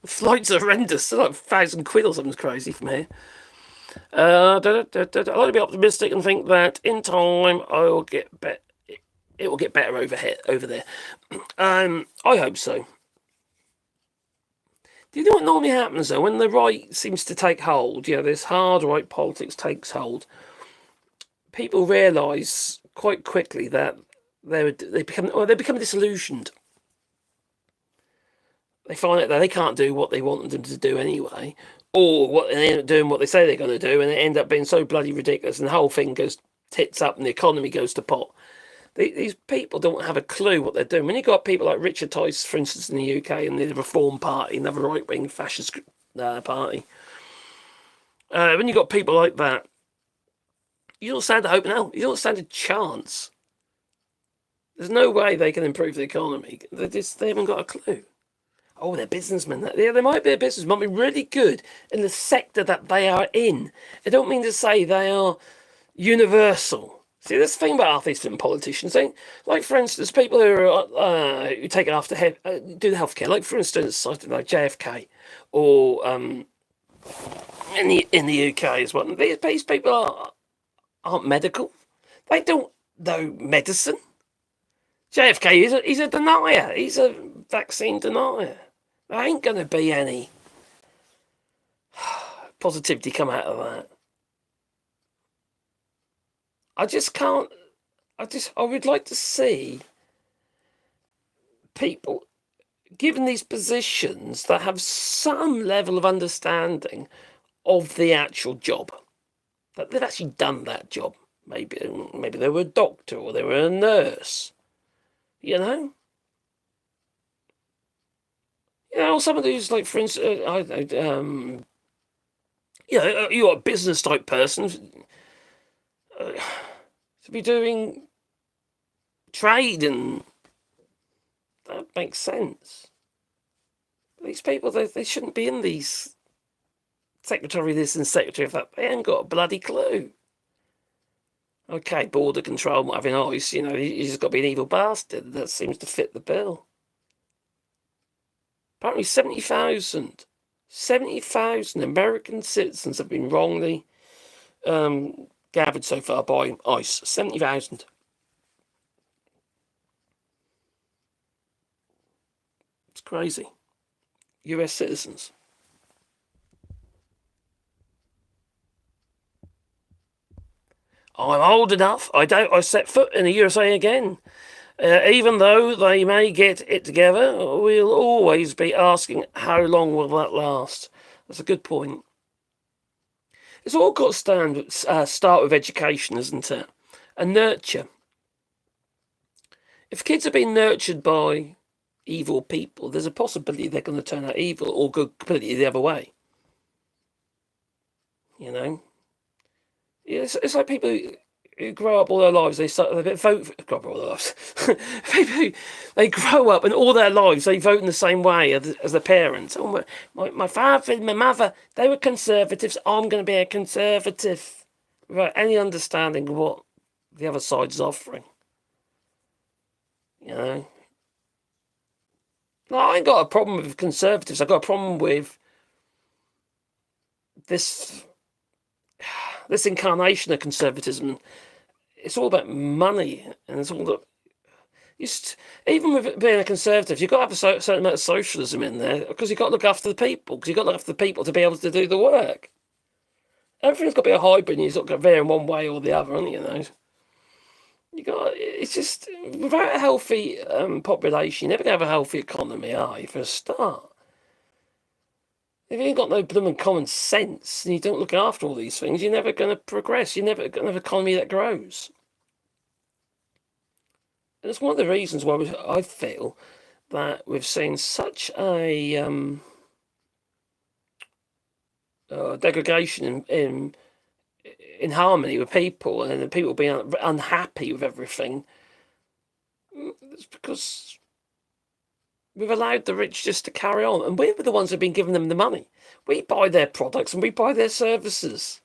The flights are horrendous. They're like £1,000 or something crazy from here. I like to be optimistic and think that in time I will get better. It will get better over there. I hope so. Do you know what normally happens though? When the right seems to take hold, this hard right politics takes hold, people realise quite quickly that they become disillusioned. They find out that they can't do what they want them to do anyway, or they end up doing what they say they're going to do, and it ends up being so bloody ridiculous, and the whole thing goes tits up, and the economy goes to pot. These people don't have a clue what they're doing. When you've got people like Richard Tice, for instance, in the UK, and the Reform Party, another right-wing fascist party, when you've got people like that, you don't stand a hope now. You don't stand a chance. There's no way they can improve the economy. They haven't got a clue. Oh, they're businessmen. Yeah, they might be a businessman, might be really good in the sector that they are in. I don't mean to say they are universal. See, that's the thing about atheists and politicians. Like, for instance, people who take after do the healthcare. Like, for instance, like JFK, or in the UK as well. These people aren't medical. They don't know medicine. JFK he's a denier. He's a vaccine denier. There ain't going to be any positivity come out of that. I just can't. I would like to see people given these positions that have some level of understanding of the actual job, that they've actually done that job. Maybe they were a doctor or they were a nurse. Or somebody who's like, for instance, you're a business type person. To be doing trade, and that makes sense. These people, they shouldn't be in these secretary this and secretary of that. They ain't got a bloody clue. Okay, border control, having ice, he's just got to be an evil bastard. That seems to fit the bill. Apparently 70,000 American citizens have been wrongly gathered so far by ICE. 70,000. It's crazy. US citizens. I'm old enough. I set foot in the USA again. Even though they may get it together, we'll always be asking, how long will that last? That's a good point. It's all got to start with education, isn't it? And nurture. If kids are being nurtured by evil people, there's a possibility they're going to turn out evil or go completely the other way. It's like people who grow up all their lives, they vote for, grow up all their lives. They grow up and all their lives they vote in the same way as their parents. Oh, my father and my mother, they were conservatives. I'm going to be a conservative, without any understanding of what the other side's offering. I ain't got a problem with conservatives. I've got a problem with this incarnation of conservatism. It's all about money, and it's all that. Even with being a conservative, you've got to have a certain amount of socialism in there, because you've got to look after the people. Because you've got to look after the people to be able to do the work. Everything's got to be a hybrid, and you've got to vary in one way or the other, you know. It's just, without a healthy population, you're never going to have a healthy economy, are you, for a start? If you ain't got no blooming common sense and you don't look after all these things, you're never going to progress. You're never going to have an economy that grows. And it's one of the reasons why I feel that we've seen such a degradation in harmony with people, and people being unhappy with everything. It's because we've allowed the rich just to carry on, and we're the ones who've been giving them the money. We buy their products and we buy their services.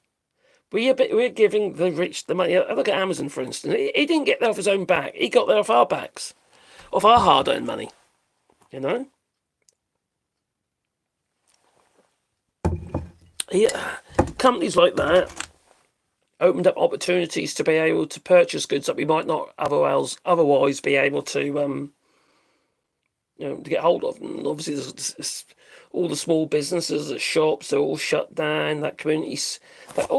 We're giving the rich the money. Look at Amazon, for instance. He didn't get that off his own back. He got that off our backs, off our hard-earned money. You know. Companies like that opened up opportunities to be able to purchase goods that we might not otherwise be able to, to get hold of. And obviously, there's all the small businesses, the shops, they're all shut down. That communities,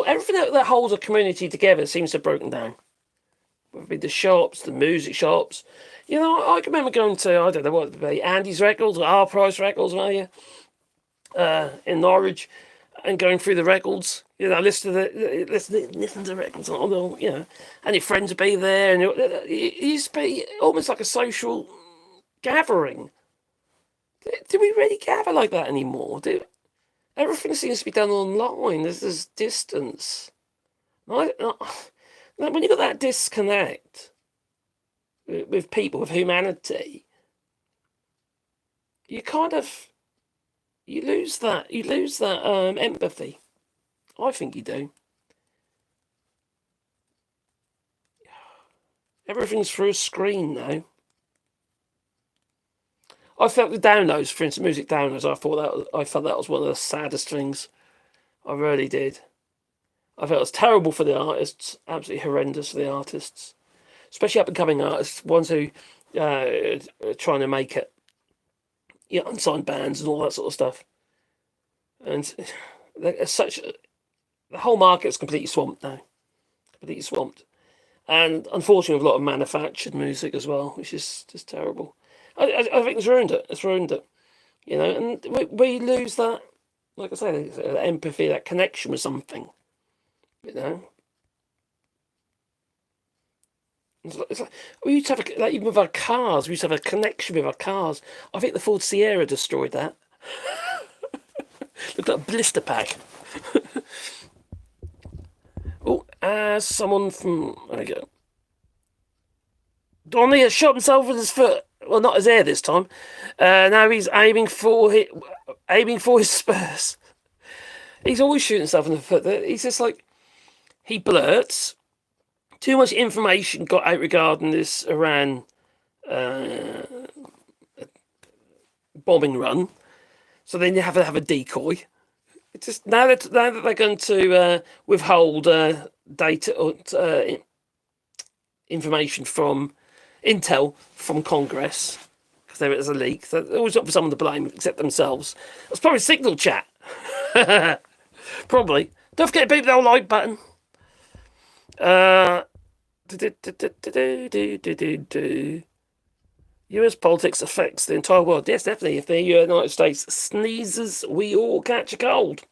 everything that holds a community together seems to have broken down. Whether it be the shops, the music shops. You know, I can remember going to, I don't know what it would be, Andy's Records or Our Price Records, maybe, in Norwich, and going through the records, you know, listen to the records, you know, and your friends would be there, and it used to be almost like a social gathering. Do we really gather like that anymore? Everything seems to be done online. There's distance. When you got that disconnect with people, with humanity, you kind of you lose that empathy. I think you do. Everything's through a screen now. I felt the downloads, for instance, music downloads. I felt that was one of the saddest things. I really did. I felt it was terrible for the artists, absolutely horrendous for the artists, especially up and coming artists, ones who are trying to make it, you know, unsigned bands and all that sort of stuff. And the whole market's completely swamped now, completely swamped, and unfortunately, with a lot of manufactured music as well, which is just terrible. I think it's ruined it. It's ruined it, you know, and we lose that, like I say, that empathy, that connection with something, you know. It's like we used to have even with our cars, we used to have a connection with our cars. I think the Ford Sierra destroyed that. Looked like a blister pack. Someone from there we go. Donny has shot himself with his foot. Well, not his ear this time. Now he's aiming for his Spurs. He's always shooting himself in the foot. He's just like, he blurts. Too much information got out regarding this Iran bombing run. So then you have to have a decoy. It's just now that they're going to withhold data or information from intel from Congress because there is a leak. So they always got for someone to blame except themselves. It's probably Signal Chat. Probably. Don't forget to beat the old like button. US politics affects the entire world. Yes, definitely. If the United States sneezes, we all catch a cold.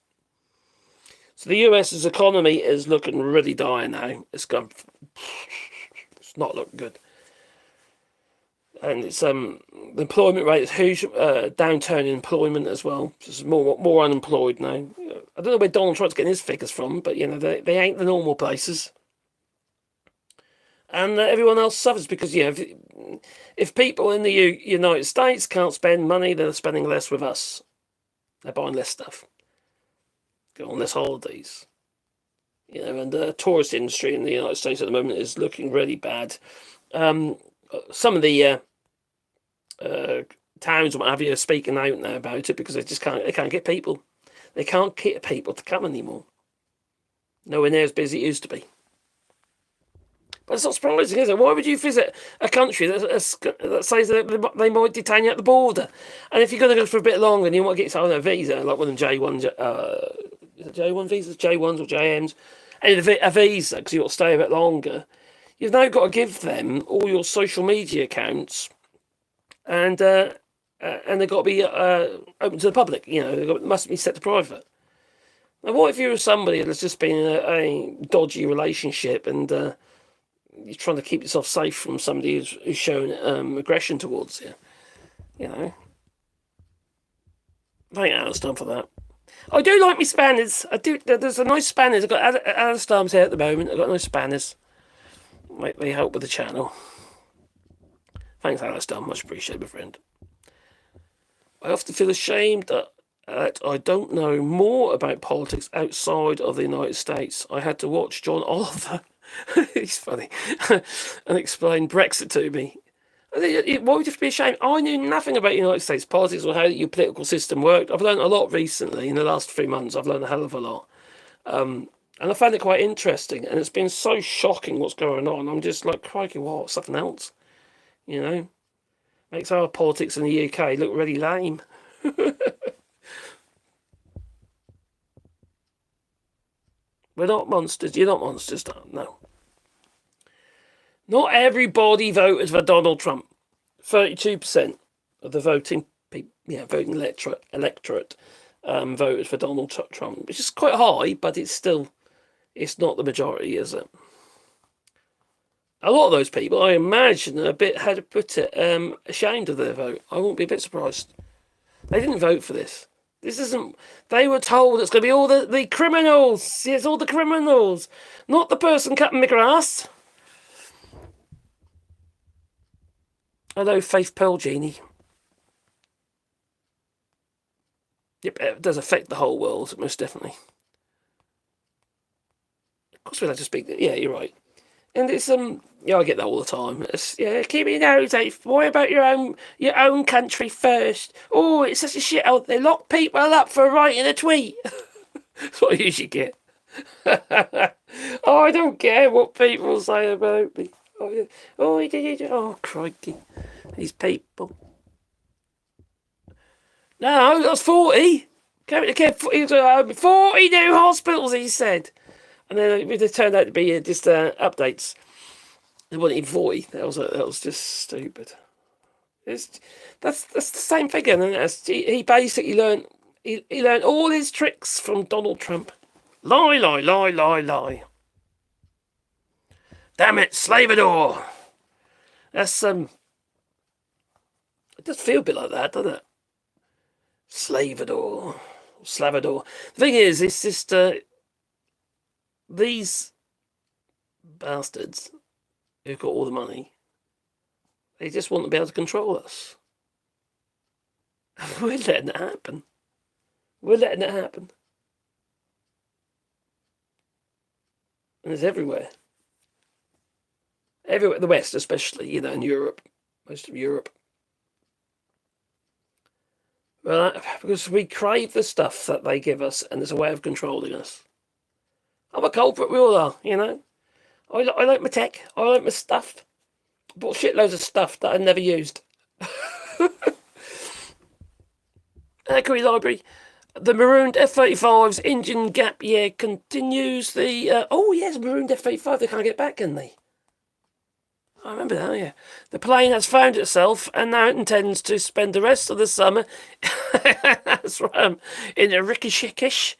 So the US's economy is looking really dire now. It's not looking good. And it's the employment rate is huge, downturn in employment as well. There's more unemployed now. I don't know where Donald Trump's getting his figures from, but you know they ain't the normal places. And everyone else suffers because if people in the United States can't spend money, they're spending less with us. They're buying less stuff, go on less holidays. You know, and the tourist industry in the United States at the moment is looking really bad. Some of the towns and what have you are speaking out now about it because they can't get people. They can't get people to come anymore. Nowhere near as busy it used to be. But it's not surprising, is it? Why would you visit a country that says that they might detain you at the border? And if you're going to go for a bit longer and you want to get a visa, like one of them J1 visas, J1s or JMs, and a visa because you want to stay a bit longer, you've now got to give them all your social media accounts, and they've got to be open to the public. They must be set to private. Now, what if you're somebody that's just been in a dodgy relationship and you're trying to keep yourself safe from somebody who's showing aggression towards you? Thank Alistair for that. I do like my spanners. I do. There's a nice spanners. I've got Alistair's here at the moment. I've got nice spanners. They help with the channel. Thanks, Alistair. Much appreciated, my friend. I often feel ashamed that I don't know more about politics outside of the United States. I had to watch John Oliver. He's funny. And explain Brexit to me. Why would you have to be ashamed? I knew nothing about United States politics or how your political system worked. I've learned a lot recently. In the last 3 months, I've learned a hell of a lot. And I found it quite interesting. And it's been so shocking what's going on. I'm just like, crikey, what? Something else? Makes our politics in the UK look really lame. We're not monsters. You're not monsters, no. Not everybody voted for Donald Trump. 32% of the voting electorate voted for Donald Trump, which is quite high, but it's not the majority, is it? A lot of those people, I imagine, are a bit, how to put it, ashamed of their vote. I won't be a bit surprised. They didn't vote for this. This isn't. They were told it's going to be all the criminals. Yes, all the criminals, not the person cutting my grass. Hello, Faith Pearl Genie. Yep, it does affect the whole world, most definitely. Of course, we like to speak. Yeah, you're right. And it's I get that all the time. Keep your nose out. Worry about your own country first. Oh, it's such a shit out there. Lock people up for writing a tweet. That's what I usually get. I don't care what people say about me. Oh, crikey. These people. No, that's 40. 40 new hospitals, he said. And then it turned out to be just updates. It wasn't even 40. That was just stupid. That's the same figure. And he basically learned all his tricks from Donald Trump. Lie. Damn it, Slavador. That's it does feel a bit like that, doesn't it? Slavador. The thing is, it's just these bastards who've got all the money, they just want to be able to control us. We're letting it happen. And it's everywhere. Everywhere, the West especially, in Europe. Most of Europe. Well, because we crave the stuff that they give us, and there's a way of controlling us. I'm a culprit, we all are, I like my tech, I like my stuff. I bought shitloads of stuff that I never used. Query Library. The marooned F-35's engine gap year continues. Marooned F-35, they can't get back, can they? I remember that, yeah. The plane has found itself and now it intends to spend the rest of the summer in a Rishikesh.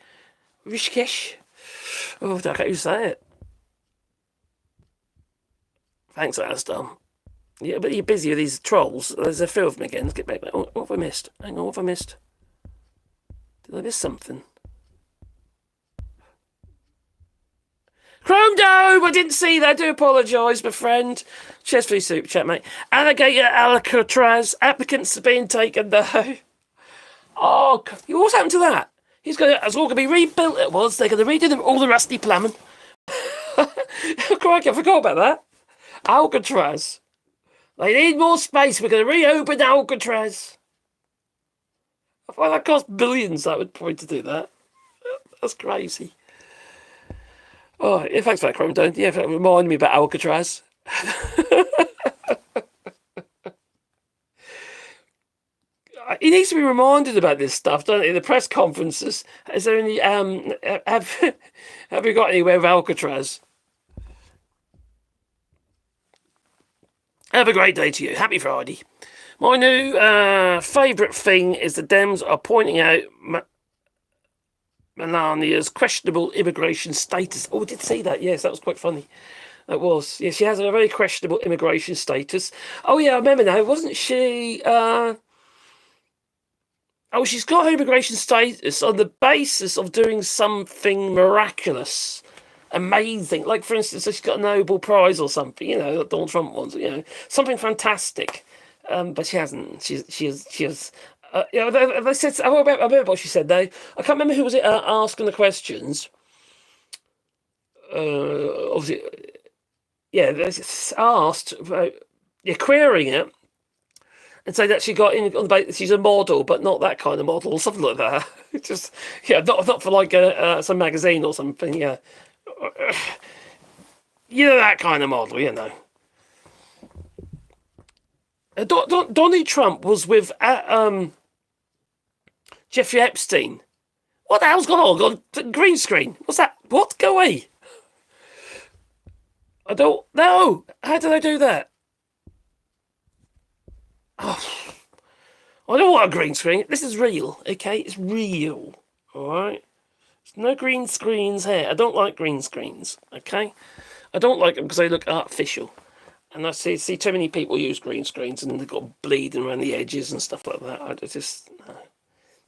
Oh, I can't even say it. Thanks, Alistair. Yeah, but you're busy with these trolls. There's a few of them again. Let's get back. What have I missed? Hang on, what have I missed? Did I miss something? Chrome Dome! I didn't see that. I do apologise, my friend. Cheers for your super chat, mate. Alligator Alcatraz. Applicants are being taken, though. Oh, what's happened to that? It's all going to be rebuilt. It was. They're going to redo all the rusty plumbing. Crikey, I forgot about that. Alcatraz. They need more space. We're going to reopen Alcatraz. Well, that cost billions. That would probably to do that. That's crazy. Oh, yeah, thanks for that, Chrome Don't. Yeah, that reminded me about Alcatraz. He needs to be reminded about this stuff, don't he? The press conferences. Is there any? Have you got anywhere with Alcatraz? Have a great day to you. Happy Friday. My new favourite thing is the Dems are pointing out Melania's questionable immigration status. Oh, I did see that. Yes, that was quite funny. That was. Yeah, she has a very questionable immigration status. Oh, yeah, I remember now. Wasn't she... Oh, she's got her immigration status on the basis of doing something miraculous, amazing. Like, for instance, she's got a Nobel Prize or something, you know, that Donald Trump wants, you know, something fantastic. But she hasn't. She has. You know, they said. I remember what she said though. I can't remember who was it asking the questions. Obviously, yeah, they asked, querying it, and say that she got in on the basis she's a model, but not that kind of model, or something like that. Just not for like some magazine or something. Yeah, you know, that kind of model. You know. Donald Trump was with Jeffrey Epstein. What the hell's gone on? Green screen. What's that? What? Go away. I don't know. How did I do that? Oh, I don't want a green screen. This is real, okay? It's real. Alright? There's no green screens here. I don't like green screens, okay? I don't like them because they look artificial. And I see too many people use green screens and they've got bleeding around the edges and stuff like that. I just...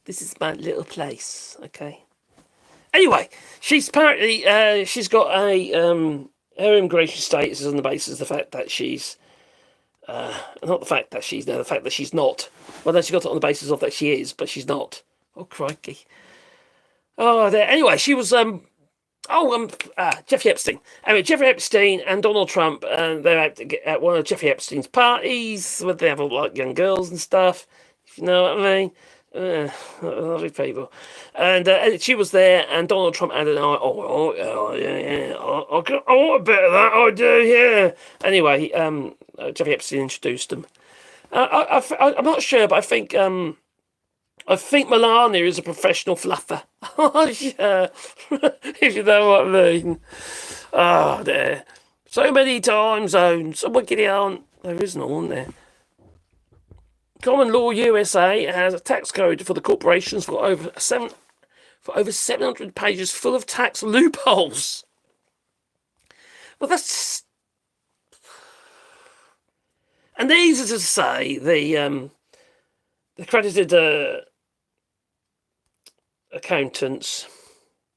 This is my little place, okay? Anyway, she's apparently... she's got a... her immigration status is on the basis of the fact that she's... not the fact that she's... No, the fact that she's not. Well, then she got it on the basis of that she is, but she's not. Oh, crikey. Oh, there. Anyway, she was... Jeffrey Epstein. Anyway, Jeffrey Epstein and Donald Trump, they're out at one of Jeffrey Epstein's parties where they have all like young girls and stuff. If you know what I mean. Lovely people. And she was there, and Donald Trump had an eye. I want a bit of that. I do, yeah. Anyway, Jeffrey Epstein introduced them. I'm not sure, but I think Melania is a professional fluffer. Oh, yeah. If you know what I mean. Oh, there. So many time zones. Someone get it on. There isn't one there. Common Law USA has a tax code for the corporations for over 700 pages full of tax loopholes. Well, that's... And these are to say the accredited accountants,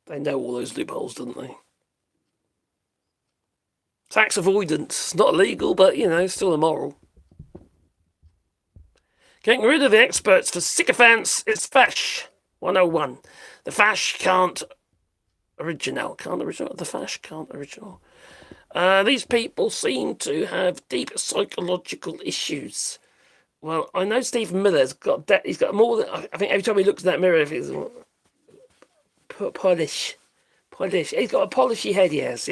they know all those loopholes, don't they? Tax avoidance, not illegal, but, you know, still immoral. Getting rid of the experts for sycophants is fash 101. The fash can't original. The fash can't original. These people seem to have deep psychological issues. Well, I know Stephen Miller's got that. He's got more than... I think every time he looks in that mirror, he's polish. He's got a polishy head, yes.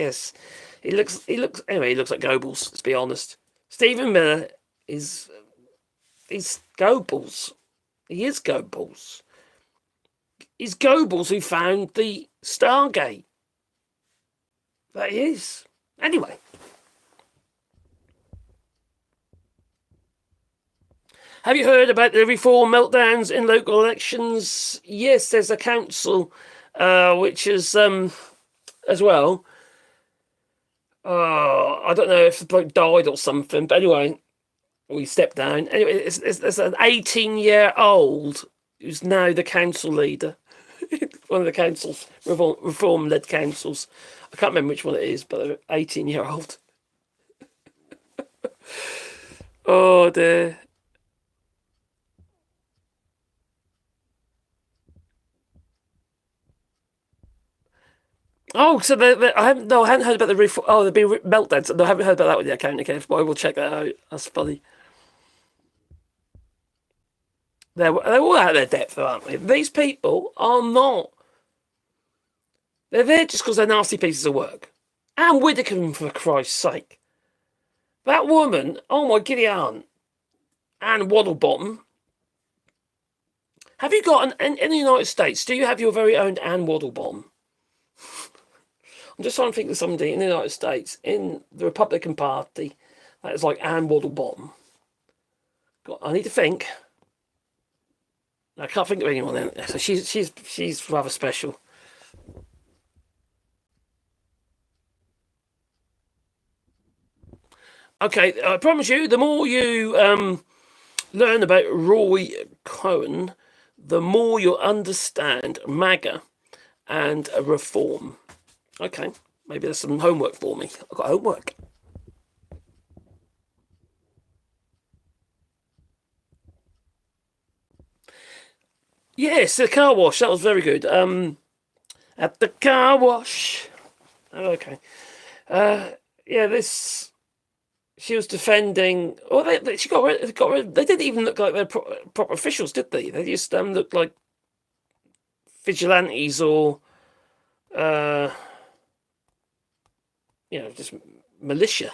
He looks anyway, he looks like Goebbels, let's be honest. Stephen Miller is Goebbels. He is Goebbels. He's Goebbels who found the Stargate. That is. Anyway. Have you heard about the reform meltdowns in local elections? Yes, there's a council which is as well. I don't know if the bloke died or something, but anyway, we stepped down. Anyway, it's an 18-year-old who's now the council leader. One of the councils, reform-led councils. I can't remember which one it is, but an 18-year-old. Oh, dear. Oh, so I hadn't heard about the reform. Oh, there'd been meltdowns. No, I haven't heard about that with the accounting case, but I will check that out. That's funny. They're all out of their depth, aren't they? These people are not. They're there just because they're nasty pieces of work. Anne Widdecombe, for Christ's sake. That woman, oh my giddy aunt, Anne Waddlebottom. Have you got in the United States, do you have your very own Anne Waddlebottom? I'm just trying to think of somebody in the United States, in the Republican Party, that is like Anne Waddlebottom. I need to think. I can't think of anyone in there. So she's rather special. Okay, I promise you, the more you learn about Roy Cohn, the more you'll understand MAGA and reform. Okay, maybe there's some homework for me. I've got homework. Yes, the car wash. That was very good. At the car wash. Okay. Yeah, this. She was defending. Oh, she got rid. They didn't even look like they're proper officials, did they? They just looked like vigilantes or, just militia.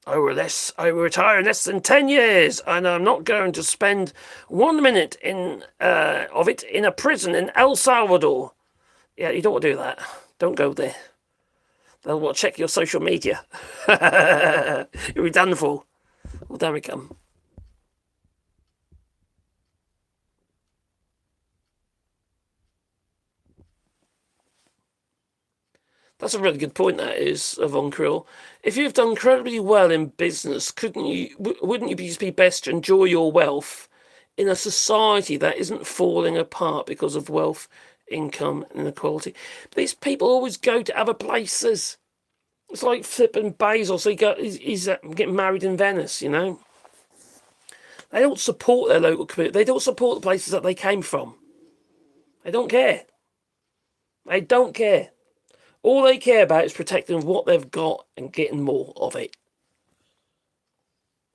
I will retire in less than 10 years, and I'm not going to spend 1 minute of it in a prison in El Salvador. Yeah, you don't want to do that. Don't go there. They'll want to check your social media. You'll be done for. Well, there we come. That's a really good point, that is, Von Krill. If you've done incredibly well in business, wouldn't you just be best to enjoy your wealth in a society that isn't falling apart because of wealth, income, and inequality? But these people always go to other places. It's like flipping Bezos. He's getting married in Venice, you know? They don't support their local community. They don't support the places that they came from. They don't care. They don't care. All they care about is protecting what they've got and getting more of it.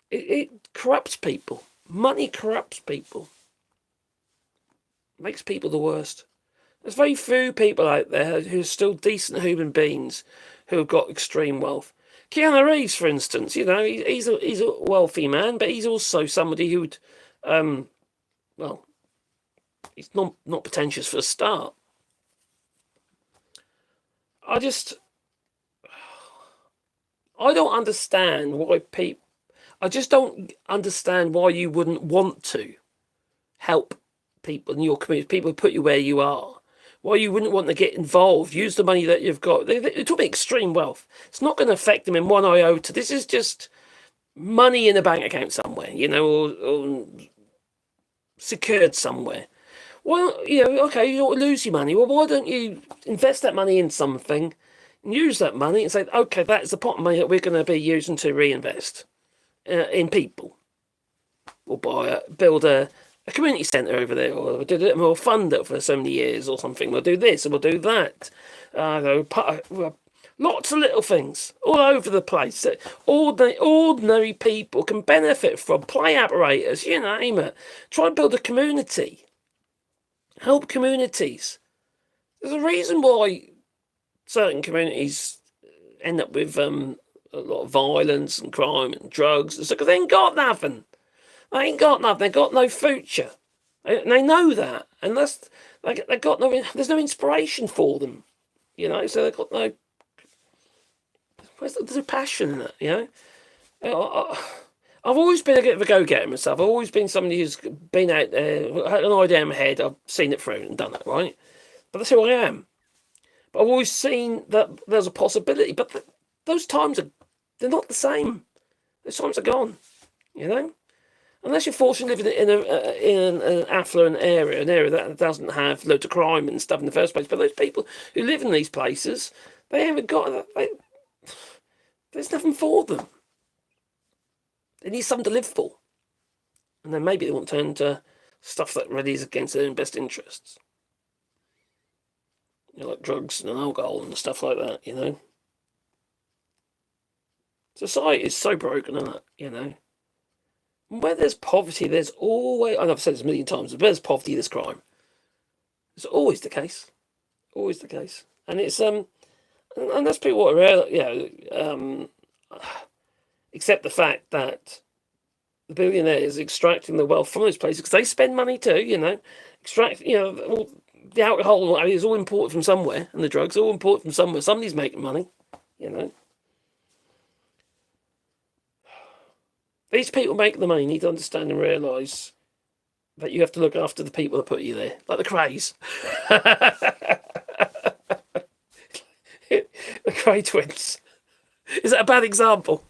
It corrupts people. Money corrupts people. Makes people the worst. There's very few people out there who are still decent human beings who have got extreme wealth. Keanu Reeves, for instance, he's a wealthy man, but he's also somebody who'd, he's not pretentious for a start. I don't understand why people. I just don't understand why you wouldn't want to help people in your community, people who put you where you are. Why you wouldn't want to get involved, use the money that you've got. They talk about extreme wealth. It's not going to affect them in one iota. This is just money in a bank account somewhere, or secured somewhere. Well, okay, you don't lose your money. Well, why don't you invest that money in something and use that money and say, okay, that's the pot of money that we're going to be using to reinvest in people. We'll build a community centre over there, or we'll fund it for so many years or something. We'll do this and we'll do that. Lots of little things all over the place that ordinary people can benefit from. Play apparatus, you name it. Try and build a community. Help communities. There's a reason why certain communities end up with a lot of violence and crime and drugs. It's because they ain't got nothing. They ain't got nothing. They got no future. They know that, and they got no. There's no inspiration for them, So they've got no. There's no passion in it, I've always been a bit of a go-getter myself. I've always been somebody who's been out there, had an idea in my head, I've seen it through and done it, right? But that's who I am. But I've always seen that there's a possibility. But those times they're not the same. Those times are gone, Unless you're fortunate living in an affluent area, an area that doesn't have loads of crime and stuff in the first place. But those people who live in these places, they haven't got. There's nothing for them. They need something to live for. And then maybe they won't turn to stuff that really is against their own best interests. Like drugs and alcohol and stuff like that, Society is so broken, isn't it? You know, where there's poverty, there's always, and I've said this a million times, where there's poverty, there's crime. It's always the case. Always the case. And it's, and that's people what are, accept the fact that the billionaires extracting the wealth from those places, because they spend money too, you know, all, the alcohol is all imported from somewhere, and the drugs are all imported from somewhere. Somebody's making money, you know. These people making the money need to understand and realise that you have to look after the people that put you there, like the Krays. The Kray twins. Is that a bad example?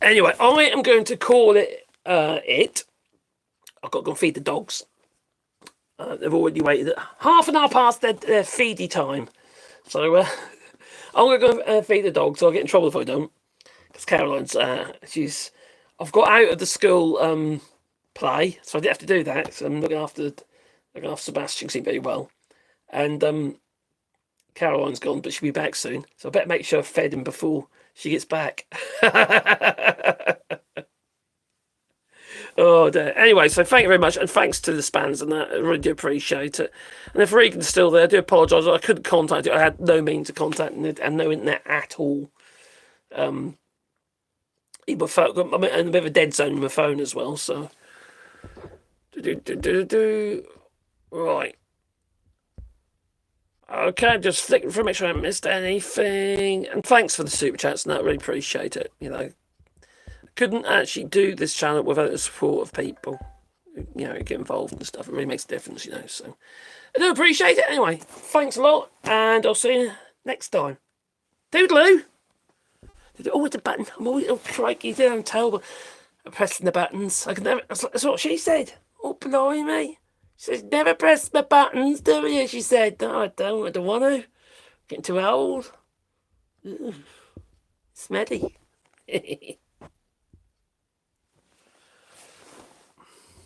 Anyway, I am going to call it I've got to go and feed the dogs. They've already waited half an hour past their feedy time. So I'm going to go feed the dogs. So I'll get in trouble if I don't. Because Caroline's, I've got out of the school play, so I didn't have to do that. So I'm looking after Sebastian, seems very well. And Caroline's gone, but she'll be back soon. So I better make sure I've fed him before she gets back. Oh dear. Anyway, so thank you very much, and thanks to the spans and that. I really do appreciate it. And if Regan's still there, I do apologise. I couldn't contact it. I had no means of contacting it and no internet at all. And a bit of a dead zone on my phone as well. So, right. Okay, just flicking through, make sure I haven't missed anything. And thanks for the super chats and that. I really appreciate it. You know, couldn't actually do this channel without the support of people, you know, get involved and stuff. It really makes a difference, you know. So I do appreciate it. Anyway, thanks a lot, and I'll see you next time. Toodaloo. Oh, it's a button. I'm always, oh, crikey, I'm terrible at pressing the buttons. I can never, that's what she said. Oh, blimey. She says, never press the buttons, do you? She said, no, I don't want to. Getting too old. Ugh. Smelly.